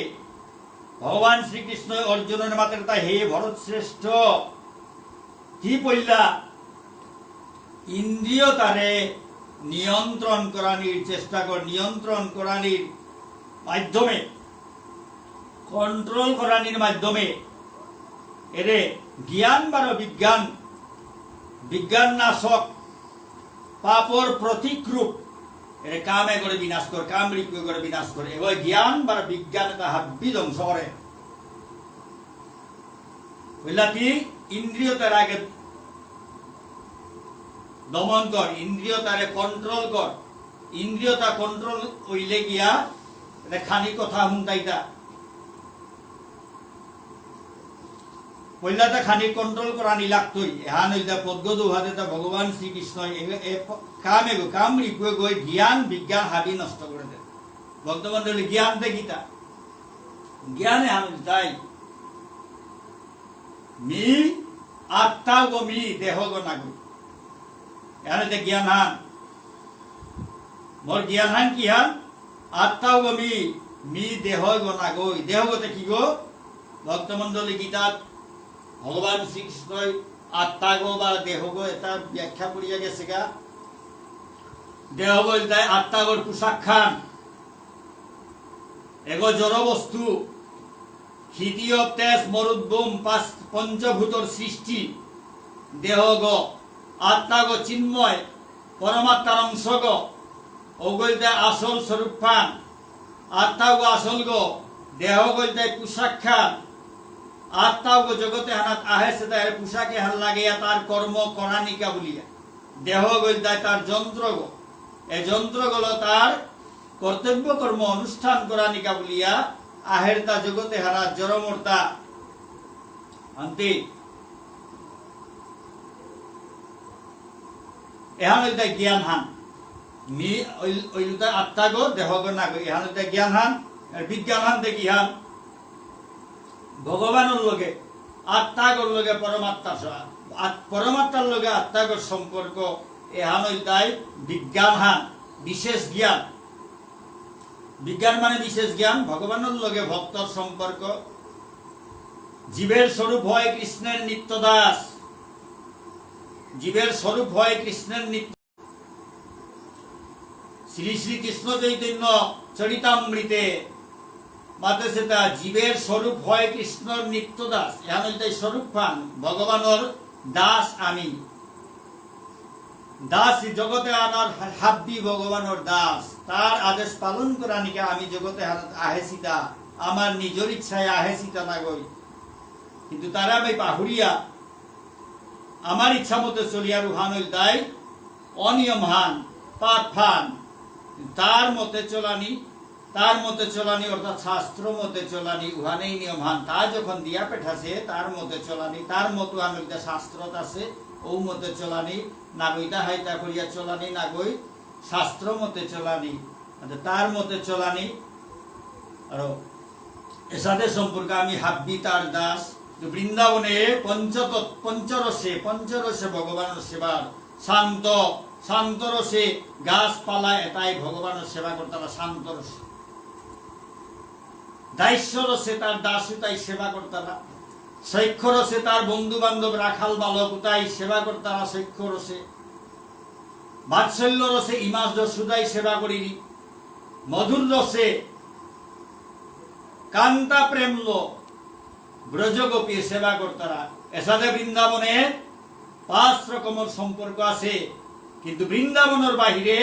ভগবান শ্রীকৃষ্ণ অর্জুনের মাতের তা হে ভরত শ্রেষ্ঠ কি বললা ইন্দ্রিয় তারে নিয়ন্ত্রণ করানির চেষ্টা কর নিয়ন্ত্রণ করানির মাধ্যমে কন্ট্রোল করানির মাধ্যমে এরে জ্ঞান বারো বিজ্ঞান বিজ্ঞান নাশক পাপর প্রতীক রূপ এরে কামে করে বিনাশ কর কাম রিক্য করে বিনাশ করে এবার জ্ঞান বারো বিজ্ঞান এটা হাব্বি ধ্বংস করে বুঝলা কি ইন্দ্রিয় তার আগে দমন কর ইন্দ্রিয় তারে কন্ট্রোল কর ইন্দ্রিয় তা কন্ট্রোল হইলে গিয়া এটা খানি কথা হুমতাইতা পইলাটা খানি কন্ট্রোল করা নি লাগতই এহান হইতা পদ্মদু হাতে ভগবান শ্রীকৃষ্ণ কাম রিপুয়ে গই জ্ঞান বিজ্ঞান হাবি নষ্ট করে দেয় ভক্তমন্ডলী জ্ঞান দেখিতা জ্ঞানে আমি তাই মি আত্মা গো মি দেহ গো নাগু এখানে জ্ঞান হান মোর জ্ঞান হান কি হান আত্মা গো মি দেহ গো নাগই দেহ গতে কি গো ভক্তমন্ডলী গীতাত ভগবান শ্রীকৃষ্ণ আত্মা গো বা দেহ গো এটা ব্যাখ্যা করিয়া গেছে গা দেহ গো আত্মা গোর পোশাক খান এগো জড় বস্তু ক্ষিতীয় তেজ মরুদ্বম পঞ্চভূতর সৃষ্টি দেহ গো আত্মা গো চিন্ময় পরমাত্মার অংশ গো ওগলতে আসল স্বরূপ খান আত্মা গো আসল গো দেহ গলতে পোশাক খান আত্মা গো জগতে হানাত আহেছে তার পোশাকে হান লাগিয়া তার কর্ম করানিকা বলিয়া দেহ গলতে তার যন্ত্র গো এই যন্ত্র গলো তার কর্তব্য কর্ম অনুষ্ঠান করানিকা বলিয়া আহের তা জগতে হারা জড়মর্তা আন্তে এহান হইতে জ্ঞান হান মি ওইটা আত্মা গো দেহ গো না গো এহান হইতে জ্ঞান হান বিজ্ঞান হান দেখি হান ভগবানের লগে আত্মা গোর লগে পরমাত্মার লগে আত্মা গোর সম্পর্ক এহান হইতাই বিজ্ঞান হান বিশেষ জ্ঞান বিজ্ঞান মানে বিশেষ জ্ঞান ভগবানের লগে ভক্তর সম্পর্ক জীবের স্বরূপ হয় কৃষ্ণের নিত্য দাস জীবের স্বরূপ হয় কৃষ্ণের নিত্য শ্রী শ্রীকৃষ্ণ চৈতন্য চরিতামৃতে মাতে সেটা জীবের স্বরূপ হয় কৃষ্ণর নিত্য দাস এখানে স্বরূপ পান ভগবানের দাস আমি দাস জগতে আনার হাব্বি ভগবানের দাস তার আদেশ পালন করা নিকে আমি জগতে আহেসিতা আমার নিজের ইচ্ছায় আহেসিতা না গই কিন্তু তারা আমি পাহুরিয়া আমার ইচ্ছা মতো চলিয়া রুহান হইল তাই অনিয়ম হান পাপ হান তার মতে চলানি অর্থাৎ শাস্ত্র মতে চলানি উহানেই নিয়ম হান তা যখন দিয়া পেঠাছে তার মতে চলানি তার মতো আনইটা শাস্ত্রত আছে ও মতে চলানি নাগইটা হাইতা করিয়া চলানি নাগই শাস্ত্র মতে চলানি তার মতে চলানি আর এসাদের সম্পর্কে আমি হাব্বি তার দাস বৃন্দাবনে পঞ্চরসে ভগবানের সেবার শান্তরসে গাছপালা এটাই ভগবানের সেবা করতারা শান্তরসে দাস্যরসে তার দাসুতাই সেবা করতারা শৈক্ষরসে তার বন্ধু বান্ধব রাখাল বালক তাই সেবা করতারা শৈক্ষরসে বাৎসল্য রসে ইমাস যশোদাই সেবা করিনি, মধুর রসে কান্তা প্রেমল ব্রজগোপী সেবা করতারা। এর সাথে বৃন্দাবনের 5 রকমের সম্পর্ক আছে, কিন্তু বৃন্দাবনের বাহিরে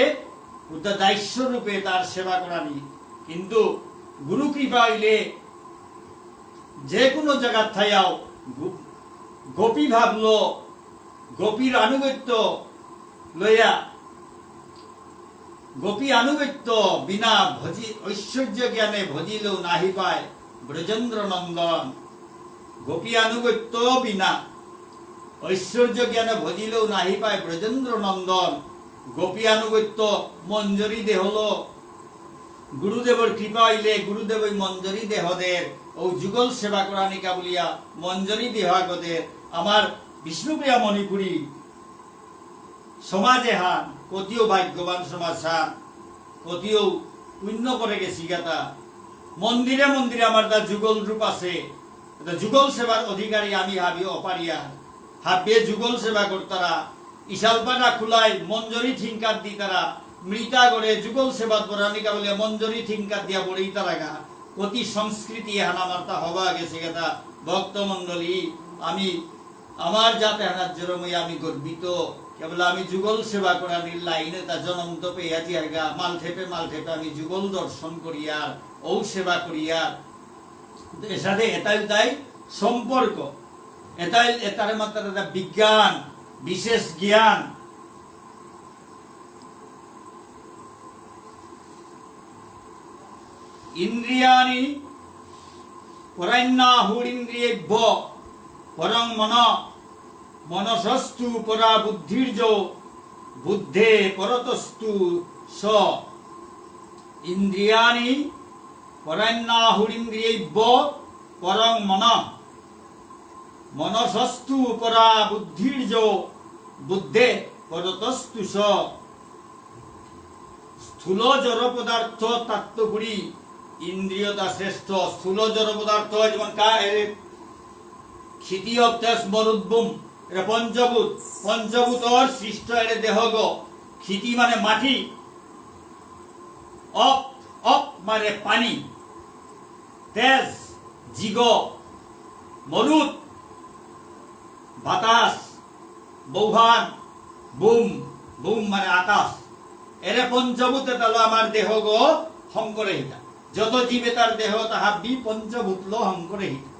দাস্য রূপে তার সেবা করানি। কিন্তু গুরু কৃপা হইলে যে কোনো জায়গার থাইয়াও গোপী ভাবল, গোপীর আনুগত্য লইয়া, গোপী আনুগত্য বিনা ভজি ঐশ্বর্য জ্ঞানে ভজিলেও নাহি পায় ব্রজেন্দ্র নন্দন। গোপী আনুগত্য বিনা ঐশ্বর্য জ্ঞানে ভজিলেও নাহি পায় ব্রজেন্দ্র নন্দন। গোপী আনুগত্য মঞ্জরি দেহল, গুরুদেবর কৃপা হইলে গুরুদেব ওই মঞ্জরি দেহদের ও যুগল সেবা করানিকা বলিয়া মঞ্জরি দেহাগদের। আমার বিষ্ণুপ্রিয়া মণিপুরী সমাজে হান কতিও ভাগ্যবান সমাজ হান, কতিও পুণ্য করে গেছি গাতা। মন্দিরে মন্দিরে আমার তা যুগল রূপ আছে, যুগল সেবার অধিকারী আমি হাবি অপারিয়া। হাবিয়ে যুগল সেবা করতারা, ইশালপাটা খুলায় মঞ্জরি থিঙ্কার দি তারা, মৃতা করে যুগল সেবা পরানিকা বলে মঞ্জরি থিঙ্কার দিয়া বড়ি তারা গা। অতি সংস্কৃতি হানা মার্তা হবা গেছে গেতা। ভক্তমন্ডলী, আমি আমার যাতে হানার জরমই আমি গর্বিত। কেবল আমি যুগল সেবা করানির লাইনে তা জনম তো পেয়াছি আরগা। মাল ঠেপে আমি যুগল দর্শন করিয়ার ও সেবা করিয়ার। এর সাথে এটাই তাই সম্পর্ক, এটাই এটার মাত্র বিজ্ঞান, বিশেষ জ্ঞান। ইন্দ্রিয়ানি পরান্যাহুরিন্দ্রিয়েভ্য পরং মন মনসস্তু পরা বুদ্ধির্য বুদ্ধে পরতস্তু স। ইন্দ্রিয়ানি পরান্যাহুরিন্দ্রিয়েভ্য পরং মন মনসস্তু পরা বুদ্ধির্য বুদ্ধে পরতস্তু স। স্থূল জড় পদার্থ তাত্ত্বগুড়ি ইন্দ্রিয়তা শ্রেষ্ঠ। স্থূল জড় পদার্থ যেমন ক্ষিতি অভ্যাস মরুদ্বুম, এটা পঞ্চভূত। পঞ্চভূতর সৃষ্ট এটা দেহগ। ক্ষিতি মানে মাটি, অপ অপ মানে পানি, তেজ জিগ, মরুদ বাতাস, বৌহান বুম, বুম মানে আকাশ। এরে পঞ্চভূতে তাহলে আমার দেহগ হংকরে হিতা। যত জীবে তার দেহ তাহা বিপঞ্চভূতল হংকরে হিতা।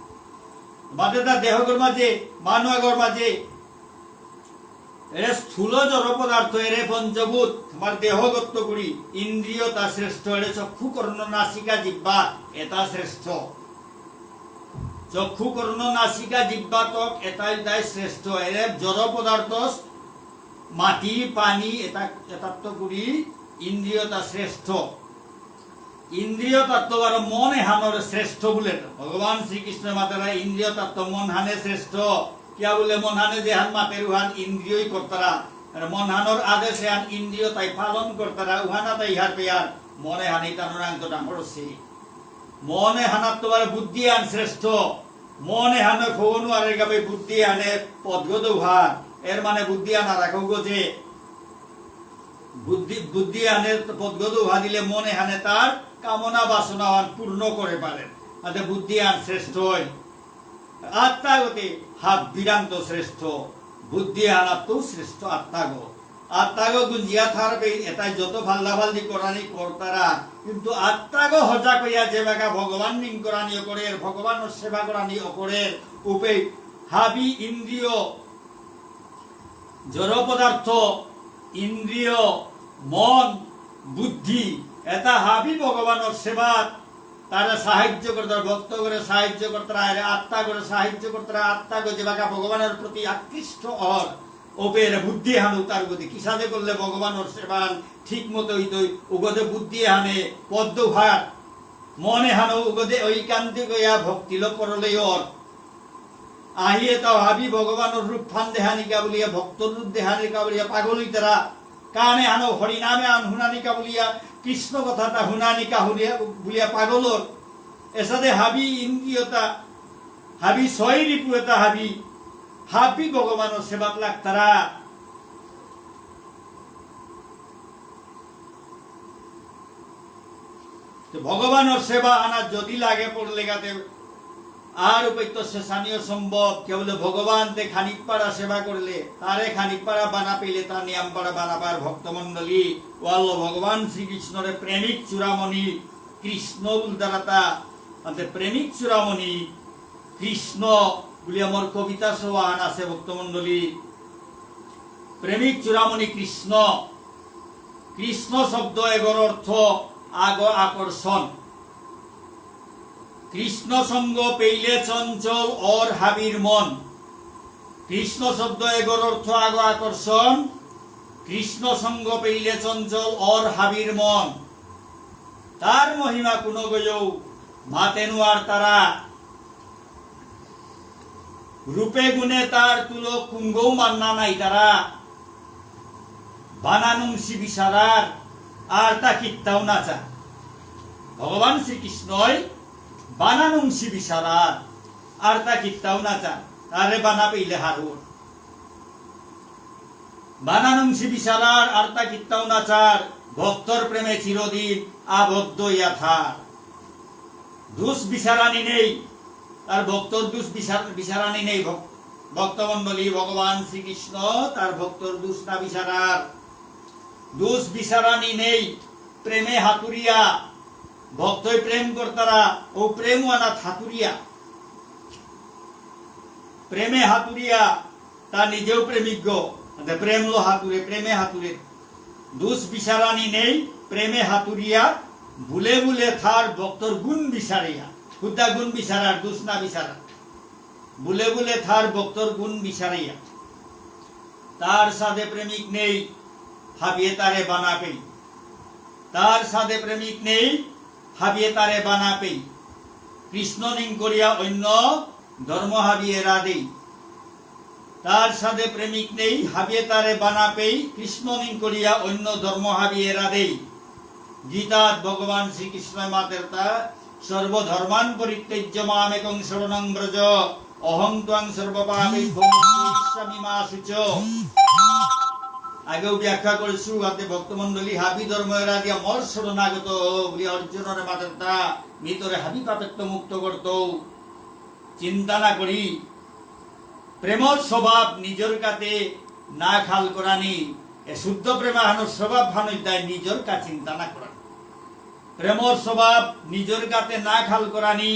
বাদে তার দেহগর মাঝে মানবগর মাঝে এরে স্থূল জড় পদার্থ এরে পঞ্চভূত আমার দেহগত করি। ইন্দ্রিয় তা শ্রেষ্ঠ। এরে চক্ষু কর্ণ নাসিকা জিহ্বা এটা শ্রেষ্ঠ। চক্ষু কর্ণ নাসিকা জিহ্বা ত্বক এটাই তাই শ্রেষ্ঠ। এরে জড় পদার্থ মাটি পানি এটা এটাত্ব করি ইন্দ্রিয়তা শ্রেষ্ঠ। ইন্দ্রিয় তত্ত্ব আর মন হানর শ্রেষ্ঠ বলে ভগবান শ্রীকৃষ্ণ মাতারা ইন্দ্রিয় তত্ত্ব মন হানে শ্রেষ্ঠ। কিয়া বলে মন হানে যে হান মাতের উহান ইন্দ্রিয়ই করতারা, মন হানর আদেশে হান ইন্দ্রিয় তাই পালন করতারা। উহানা তাই ইহার পেয়ার মনে হানি তানোর আঙ্ক ডাঙর সে মনে হানার তোমার বুদ্ধি আন শ্রেষ্ঠ। মনে হানে খোনো আর গাবে বুদ্ধি হানে পদগত উহার। এর মানে বুদ্ধি আনা রাখো যে বুদ্ধি হানে পদগত উহা দিলে মনে হানে তার কামনা বাসনা পূর্ণ করে পারেন। বুদ্ধি আন শ্রেষ্ঠ। আত্মাগতে হাত বিরান্ত শ্রেষ্ঠ। বুদ্ধি আনাত্ম শ্রেষ্ঠ আত্মাগ। আত্মাগ গুঞ্জিয়া থাকবে এটাই যত ভাল্লা ভাল্লি করানি করতারা, কিন্তু আত্মাগ হজা কইয়া যে বাগা ভগবান নিং করানি করে ভগবান সেবা করানি করে উপে হাবি ইন্দ্রিয় জড় পদার্থ ইন্দ্রিয় মন বুদ্ধি এটা হাবি ভগবানের সেবা তারা সাহায্য করতে ভক্ত করে সাহায্য করতে আত্মা করে সাহায্য করতে আত্মা করে যে বাকা ভগবানের প্রতি আকৃষ্ট হর ওপের বুদ্ধি হানু তার গতি কিসাদে করলে ভগবানের সেবা ঠিক মতো হইতই উগদে বুদ্ধি হানে পদ্ম ভার মনে হানো উগদে ঐকান্তিক হইয়া ভক্তিল পরলে অর আহিয়ে তাও হাবি ভগবানের রূপ ফান দেহানিকা বলিয়া ভক্তর রূপ দেহানিকা বলিয়া পাগল হইতারা কানে হানো হরিনামে আন হুনানিকা বলিয়া কৃষ্ণ কথাটা হুনানিকা বলিয়া পাগলর এসাদে হাবি ইন্দ্রিয়তা হাবি ছয় রিপুয়তা হাবি হাবি ভগবানের সেবাত লাগতারা যে ভগবানের সেবা আনা যদি লাগে পড়লে গাতে আর উপৈত্য শেষানীয় সম্ভব কেবল ভগবান তে খানিক পাড়া সেবা করলে তারে খানিক পাড়া বানা পেলে তার নিয়াম পাড়া বানাবার ভক্তমন্ডলী ওয়াল ভগবান শ্রীকৃষ্ণরে প্রেমিক চূড়ামণি কৃষ্ণ উলদারাতা প্রেমিক চূড়ামণি কৃষ্ণ বলি আমার কবিতা সোহান আছে ভক্তমন্ডলী প্রেমিক চূড়ামণি কৃষ্ণ কৃষ্ণ শব্দ এগর অর্থ আকর্ষণ কৃষ্ণ সঙ্গ পেইলে চঞ্চল অর হাবির মন কৃষ্ণ শব্দ এগর অর্থ আকর্ষণ কৃষ্ণ সঙ্গ পেইলে চঞ্চল অর হাবির মন তার মহিমা কোন গয়ৌ মাতেনুয়ার তারা রূপে গুণে তার তুলো কুঙ্গৌ মান্না নাই তারা বানানুংসি বিশারার আর তা কিত্তাও নাচা ভগবান শ্রীকৃষ্ণই বানানুংসি বিশারার আর তা কিত্তাও নাচা তারে বানা পেইলে হারুর বানানুংসি বিশারার আর তা কিত্তাও নাচার ভক্তর প্রেমে চিরদিন আবদ্ধ ইয়াথার দুষ বিচারানি নেই তার ভক্তর দুষ বিচারানি নেই ভক্তমন্ডলী ভগবান শ্রীকৃষ্ণ তার ভক্তর দুষ না বিচারার দুষ বিচারানি নেই প্রেমে হাতুরিয়া ভক্তই প্রেম কর্তারা ও প্রেম আনাথ হাতুরিয়া প্রেমে হাতুরিয়া তা নিজেও প্রেমিজ্ঞ প্রেম লো হাতুরে প্রেমে হাতুরে দুষ বিচারানি নেই প্রেমে হাতুরিয়া ভুলে ভুলে থার ভক্তর গুণ বিচারিয়া খুদা গুণ বিচারার দুষ না বিচারা ভুলে ভুলে থার ভক্তর গুণ বিচারিয়া তার সাথে প্রেমিক নেই হাবিয়ে তারে বানা পেই তার সাথে প্রেমিক নেই হাবিয়ে তারে বানা পেই কৃষ্ণ নিং করিয়া অন্য ধর্ম হাবিয়ে রাধেই তার সাথে প্রেমিক নেই হাবিয়ে তারে বানা পেই কৃষ্ণ নিং করিয়া অন্য ধর্ম হাবিয়ে রাধেই গীতাত ভগবান শ্রীকৃষ্ণ মাতের তা সর্বধর্মান পরিত্যজ্য মামেকং শরণং ব্রজ অহং ত্বং সর্বপাপেভ্যো মুচ্যমি মা শুচ আগেও ব্যাখ্যা করেছু হাতে ভক্তমন্ডলী হাবি ধর্ম এরা দিয়া মর শরণাগত বলি অর্জুনের মাতের তা ভিতরে হাবি পাপেত্ব মুক্ত করত চিন্তা না করি প্রেমর স্বভাব নিজের কাতে না খাল করানি এ শুদ্ধ প্রেমা হানোর স্বভাব হানোই দেয় নিজের কা চিন্তা না করা প্রেমর স্বভাব নিজের কাতে না খাল করানি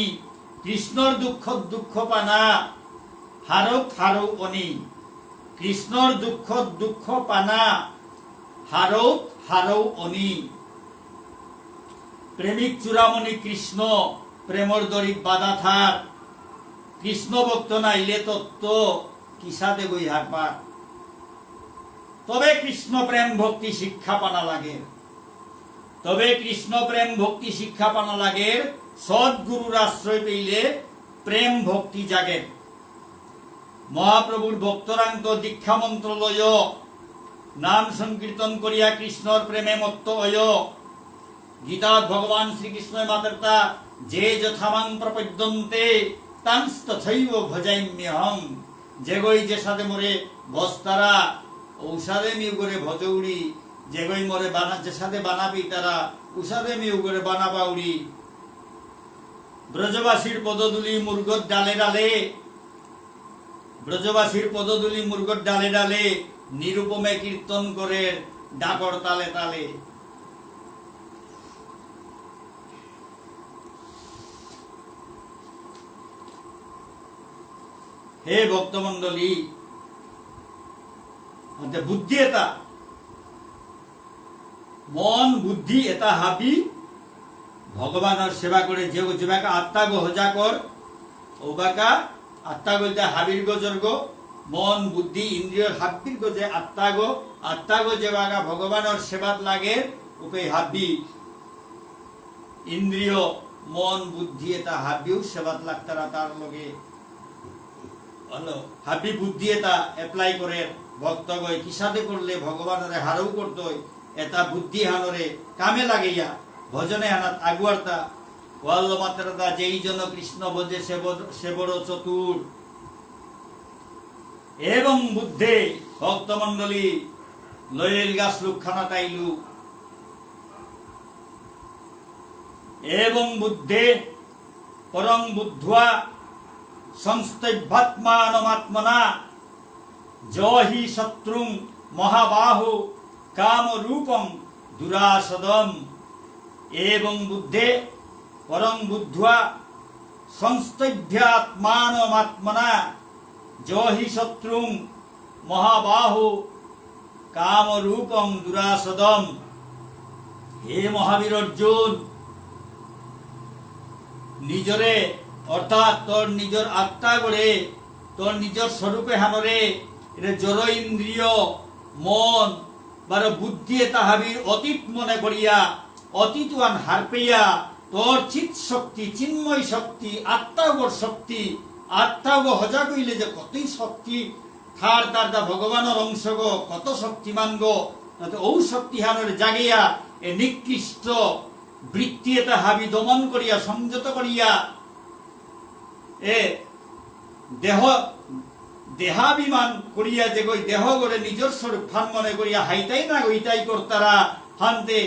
কৃষ্ণর দুঃখ দুঃখ পানা হারক হারৌ অনি কৃষ্ণর দুঃখ দুঃখ পানা হারক হারৌ অনি প্রেমিক চূড়ামণি কৃষ্ণ প্রেমর দরিব বাধা থার কৃষ্ণ ভক্ত নাইলে তত্ত্ব কিসাদে বই হার পার তবে কৃষ্ণ প্রেম ভক্তি শিক্ষা পানা লাগে তবে কৃষ্ণ প্রেম ভক্তি শিক্ষা পানা লাগে সদ্গুরুর আশ্রয় পেইলে প্রেম ভক্তি জাগে মহাপ্রভুর ভক্তরান্ত দীক্ষা মন্ত্র লয় নাম সংকীর্তন করিয়া কৃষ্ণর প্রেমে মত্ত অয় গীতাত ভগবান শ্রীকৃষ্ণ মাতার্তা যে যথামাং প্রপদ্যন্তে তাংস্তথৈব ভজাম্যহং যেগই যে সাথে মরে বস্তারা ঔষধে মিউ করে ভজৌড়ি যেগই মরে বানা যে সাথে বানাবি তারা উষাদে মিউ করে বানাবাউড়ি ব্রজবাসীর পদধূলি মুরগর ডালে ডালে ব্রজবাসীর পদধূলি মুরগর ডালে ডালে নিরুপমে কীর্তন করে ডাকর তালে তালে হে ভক্তমন্ডলী বুদ্ধি এটা মন বুদ্ধি এটা হাবি ভগবানের সেবা করে যে যেবাকা আত্মা গো হজা কর ওবাকা আত্মা গো যে হাবির গো জর্গ মন বুদ্ধি ইন্দ্রিয় হাবির গো যে আত্মা গো যেবাকা ভগবানের সেবাত লাগে ওকে হাবি ইন্দ্রিয় মন বুদ্ধি এটা হাবিও সেবাত লাগতারা তার লগে হলো হাবি বুদ্ধি এটা এপ্লাই করে ভক্ত গই কিসাদে করলে ভগবানের হারও করত এটা বুদ্ধি হানরে কামে লাগাইয়া ভজনে হানাত আগুয়ারতা ওয়াল্ল মাত্রাতা যেই জন কৃষ্ণ বোঝে সে বড় চতুর এবং বুদ্ধে ভক্তমন্ডলী লয়েল গাছ লুকখানা তাইলু এবং বুদ্ধে পরং বুদ্ধ্বা সংস্তভ্যাত্মানমাত্মনা জহি শত্রুং মহাবাহু কামরূপং দুরাসদম। এবং বুদ্ধে পরং বুদ্ধ্বা সংস্তভ্যাত্মানমাত্মনা জহি শত্রুং মহাবাহু কামরূপং দুরাসদম। হে মহাবীর অর্জুন, নিজরে অর্থাৎ তোর নিজের আত্মা গড়ে তোর নিজের স্বরূপে হানরে এটা জড় ইন্দ্রিয় মন বার বুদ্ধি তাহাবির অতীত মনে করিয়া অতীতান হার পেয়া তোর চিৎ শক্তি চিন্ময় শক্তি আত্মাগর শক্তি আত্মাগ হজা কইলে যে কতই শক্তি থার তার দা ভগবানের অংশ গো কত শক্তিমান গো ঔ শক্তি হানরে জাগিয়া এ নিকৃষ্ট বৃত্তি এটা হাবি দমন করিয়া সংযত করিয়া এ দেহ দেহাভিমান করিয়া যে গই দেহ গড়ে নিজের স্বরূপ ফান মনে করিয়া হাইতাই না গইতাই করতারা হানতে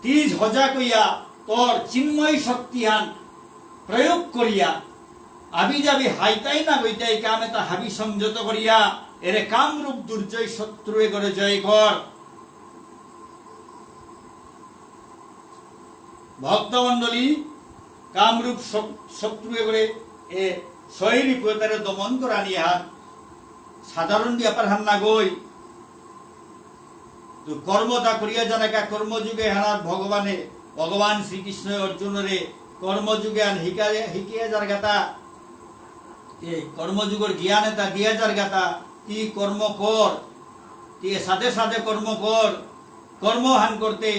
তিজ হজা কইয়া তোর চিন্ময় শক্তি হান প্রয়োগ করিয়া আবি যাবি হাইতাই না গইতাই কামে তা হাবি সংযত করিয়া এরে কামরূপ দুর্জয় শত্রুয়ে করে জয় কর। ভক্তমণ্ডলী কামরূপ শত্রুয়ে করে এ শৈলী প্রতারে দমন করা নিয়ে হাত সাধারণ ব্যাপার হান না গই তো কর্মতা করিয়া জানাকা কর্মযুগে হানাত ভগবান শ্রীকৃষ্ণ অর্জুনরে কর্মযুগে আন হিকিয়া যার গাতা এই কর্মযুগের জ্ঞানে তা দিয়া যার গাতা কি কর্ম কর কি সাথে সাথে কর্ম কর কর্মহান করতে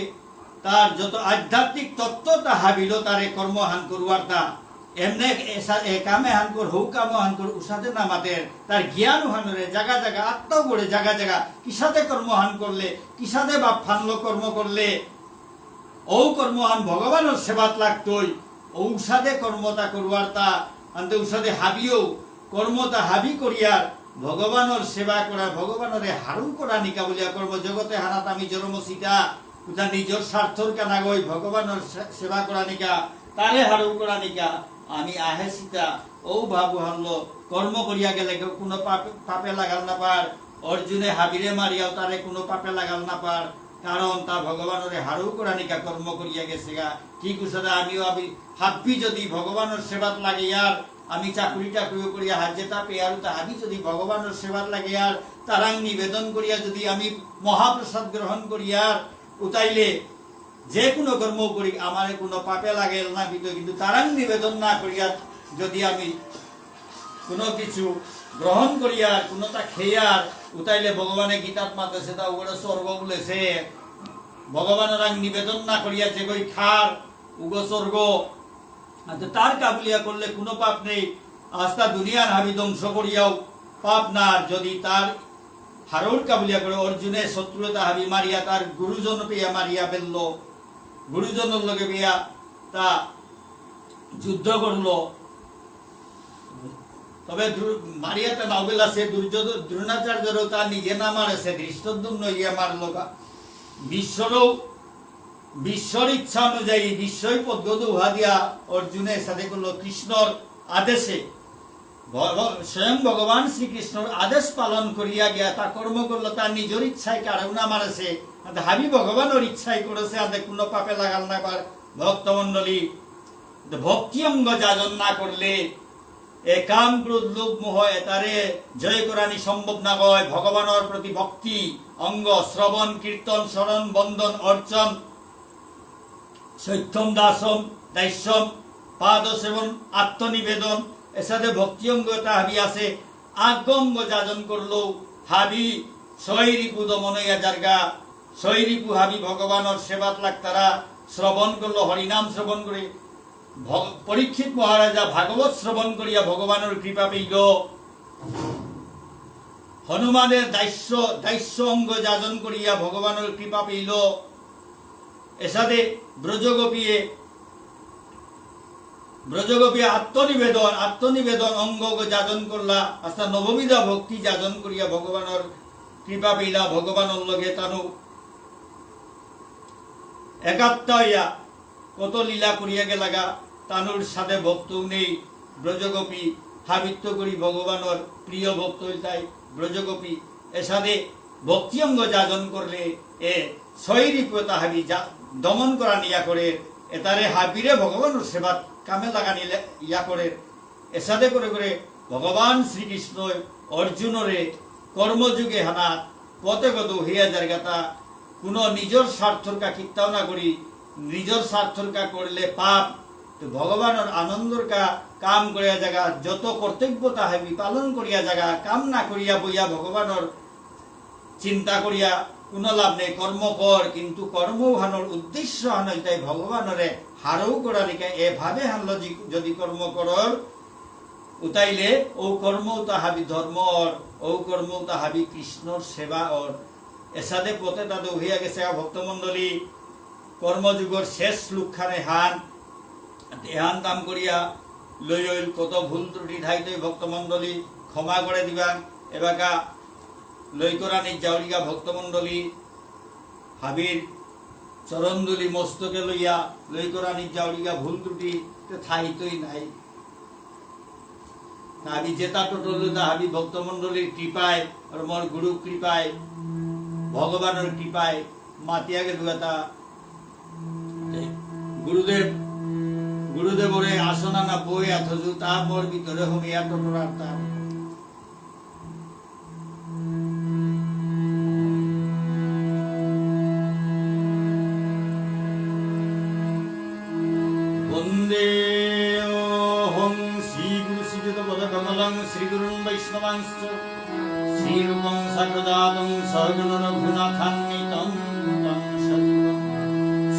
তার যত আধ্যাত্মিক তত্ত্ব তা হাবিল তারে কর্মহান করুয়ার তা এমনে এ কামে হান কর হৌ কাম হান কর উসাতে না মাতের তার জ্ঞান হানরে জায়গা জায়গা আত্মা গড়ে জায়গা জায়গা কিসাতে কর্মহান করলে কিসাতে বা ফানলো কর্ম করলে ঔ কর্মহান ভগবানের সেবাত লাগতই ঔষধে কর্মতা করুয়ার তা আনতে ঔষধে হাবিও কর্মতা হাবি করিয়ার ভগবানের সেবা করা ভগবানরে হারু করা নিকা বলিয়া কর্ম জগতে হানাত আমি জন্মসিতা উদা নিজের স্বার্থর কানা গই ভগবানের সেবা করা নিকা তারে হারু করা নিকা আমি আহে সীতা ও ভাবু হারলো কর্ম করিয়া গেলে কোনো পাপে লাগাল না পার অর্জুনে হাবিরে মারিয়াও তারে কোনো পাপে লাগাল না পার কারণ তা ভগবানরে হারু করা নিকা কর্ম করিয়া গেছে গা কি কুসদা আমিও হাব্বি যদি ভগবানের সেবাত লাগে আর আমি চাকরি করিয়া হাজেতা পেয়ার তা আমি যদি ভগবানের সেবাত লাগে আর তারাং নিবেদন করিয়া যদি আমি মহাপ্রসাদ গ্রহণ করিয়া উতাইলে যে কোনো কর্ম করি আমারে কোনো পাপে লাগে না কিন্তু তারাং নিবেদন না করিয়া যদি আমি কোনো কিছু গ্রহণ করিয়া কোনোটা খেয়ার উতাইলে ভগবানে গীতাত মাতেছে তা ওগুলো স্বর্গ বলেছে ভগবানের নিবেদন না করিয়া যে গই খার উগো স্বর্গ তার কাবুলিয়া করলে কোনো পাপ নেই আস্তা দুনিয়ার হাবি ধ্বংস করিয়াও পাপ না যদি তার হারুর কাবুলিয়া করে অর্জুনের শত্রুতা হাবি মারিয়া তার গুরুজন পেয়া মারিয়া ফেলল গুরুজনের লগে পেয়া তা যুদ্ধ করলো তবে মারিয়াতে নাওবেল আছে দ্রোণাচার্যরও তা নিজে না মারেছে ধৃষ্টদ্যুম্ন ইয়ে মারলো বিশ্বর ইচ্ছা অনুযায়ী বিশ্বই পদ্ধতি উহা দিয়া অর্জুনের সাথে করলো কৃষ্ণর আদেশে স্বয়ং ভগবান শ্রীকৃষ্ণর আদেশ পালন করিয়া গিয়া তা কর্ম করলো তার নিজের ইচ্ছায় কারণ না মারেছে হাবি ভগবানের ইচ্ছাই করেছে আদে কোনো পাপে লাগাল না পার ভক্তমণ্ডলী ভক্তি অঙ্গ যাজন না করলে এ কাম ক্রোধ লোভ মোহ এতারে জয় করানি সম্ভব না হয় ভগবানের প্রতি ভক্তি অঙ্গ শ্রবণ কীর্তন স্মরণ বন্দন অর্চন সৈত্যম দাসম দাস্যম পাদ সেবন আত্মনিবেদন এর সাথে ভক্তি অঙ্গতা হাবি আছে আজ্ঞঙ্গ যাজন করলো হাবি শৈরিপু দমনইয়া জার্গা শৈরিপু হাবি ভগবানের সেবাত লাগ তারা শ্রবণ করলো হরিনাম শ্রবণ করে পরীক্ষিত মহারাজা ভাগবত শ্রবণ করিয়া ভগবানের কৃপা পেইল হনুমানের দাস্য অঙ্গ যাজন করিয়া ভগবানের কৃপা পেইল এসাদে ব্রজগোপী আত্মনিবেদন অঙ্গ যাজন করলা আস্তা নববিধা ভক্তি যাজন করিয়া ভগবানের কৃপা পেইলা ভগবানের লগে তানু একাত্ম হইয়া কত লীলা করিয়া গেলাগা তানুর সাথে ভক্ত নেই ব্রজগোপী হাবিত্য করি ভগবানের প্রিয় ভক্ত তাই ব্রজগোপী এ সাথে ভক্তি অঙ্গ যাজন করলে এ শৈরীপ্যতা হাবি যা দমন করা নিয়া করে এতারে হাবিরে ভগবানের সেবা কামে লাগা নিলে ইয়া করে এসাদে করে করে ভগবান শ্রীকৃষ্ণ অর্জুনরে কর্মযুগে হানা পথে গত হইয়া জায়গাটা কোনো নিজের স্বার্থরকা কিত্তাও না করি নিজের স্বার্থরকা করলে পাপ তো ভগবানের আনন্দর কাম করিয়া জায়গা যত কর্তব্যতা হাবি পালন করিয়া জায়গা কাম না করিয়া বইয়া ভগবানের চিন্তা করিয়া কোনো লাভ নেই কর্ম কর কিন্তু কর্ম হানোর উদ্দেশ্য হানই তাই ভগবানরে হারও করা রেখে এভাবে হানল যদি কর্ম করর উতাইলে ও কর্ম তাহাবি ধর্মর ও কর্ম তাহাবি কৃষ্ণর সেবা ওর এসাদে পথে তাদের হইয়া গেছে ভক্তমণ্ডলী কর্মযুগর শেষ শ্লোকখানে হান কাম করিয়া লই কত ভুল ত্রুটি ঠাইতে ভক্তমণ্ডলী ক্ষমা করে দিবা এবাকা লৈকরানি জাউরিকা ভক্তমণ্ডলী হাবির চরণদুলি মস্তকে লইয়া লৈকরানি জাউরিকা ভুল ত্রুটি ঠাইতই নাই হাবি জেতা টোটলুদা হাবি ভক্তমণ্ডলীর কৃপায় আর মোর গুরু কৃপায় ভগবানের কৃপায় মাতিয়া গেল গুরুদেবরে আসনা না বই আথজু তা মোর ভিতরে হমিয়া টোটরার তার বন্দে ওহং শ্রী গুরু শ্রীযুত পদকমলং শ্রী গুরুং বৈষ্ণবাংশ্চ শ্রীরূপং সর্বদাতং সর্বগুণ রঘুনাথান্বিতং তং সজীবং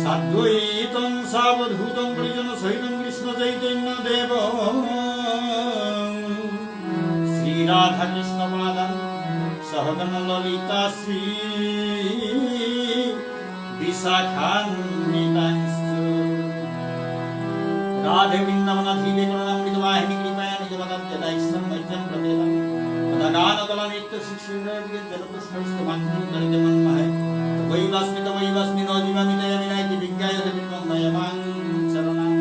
সাদ্বৈতং সাবধূতং পরিজন সহিতং কৃষ্ণ চৈতন্য দেব শ্রী রাধা কৃষ্ণ পাদং সহগণ ললিতা শ্রী বিশাখান্বিতাংশ্চ राधे वृंदावनाथी वेकरणामृत वाहिनी कृपया निजमदं जदाइष्टं वैद्यं प्रदेवं मदगानकलनित्य शिक्षुरविगे जलपुष्पस्तवान्तं दरिद्रमं महे वैवास्मि नोजीवामितयमिनायति विज्ञायते विद्वं मयमां शरणं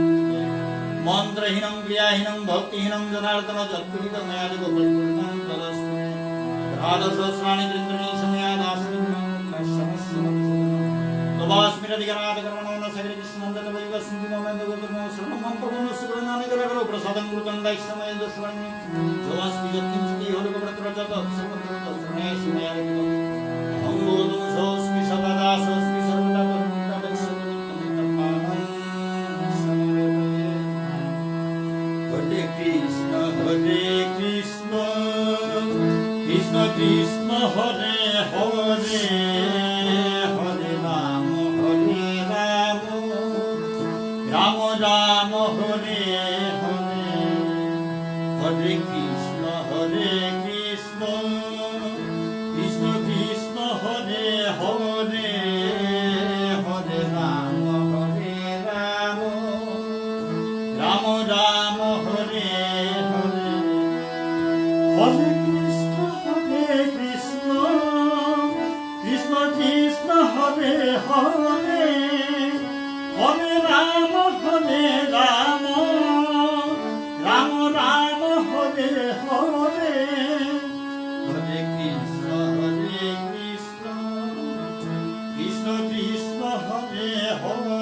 मन्त्रहीनं क्रियाहीनं भक्तिहीनं जनार्दन जत्पुरितं मयादि गोपल्पुरितं तदस्तु राधसहस्राणि कृन्द्रणी समयादास्मिन् तवास्मिरधिगणादकरणो न सगरे कृष्णन्दत वैवस्मिति ममेन्द्र गोत्रमो श्रवणमन्तगुण सुगुणानिकरकरो प्रसादं कृतं वैष्णवेन्द्रस्वामिनि जोऽस्मि यत्किञ्चित् होलिकव्रतरजत सर्वत्र मयादिकम् अहं बोधुं सोऽस्मि सदा सोऽस्मि सर्वदा तद्वित्तमित्तपादं समवेतये हरे कृष्ण कृष्ण कृष्ण हरे हरे राम राम हरे हरे हरे कृष्ण कृष्ण कृष्ण हरे हरे हरे राम राम राम हरे हरे हरे कृष्ण कृष्ण कृष्ण हरे हरे हरे राम राम राम हरे हरे हरे कृष्ण कृष्ण कृष्ण हरे हरे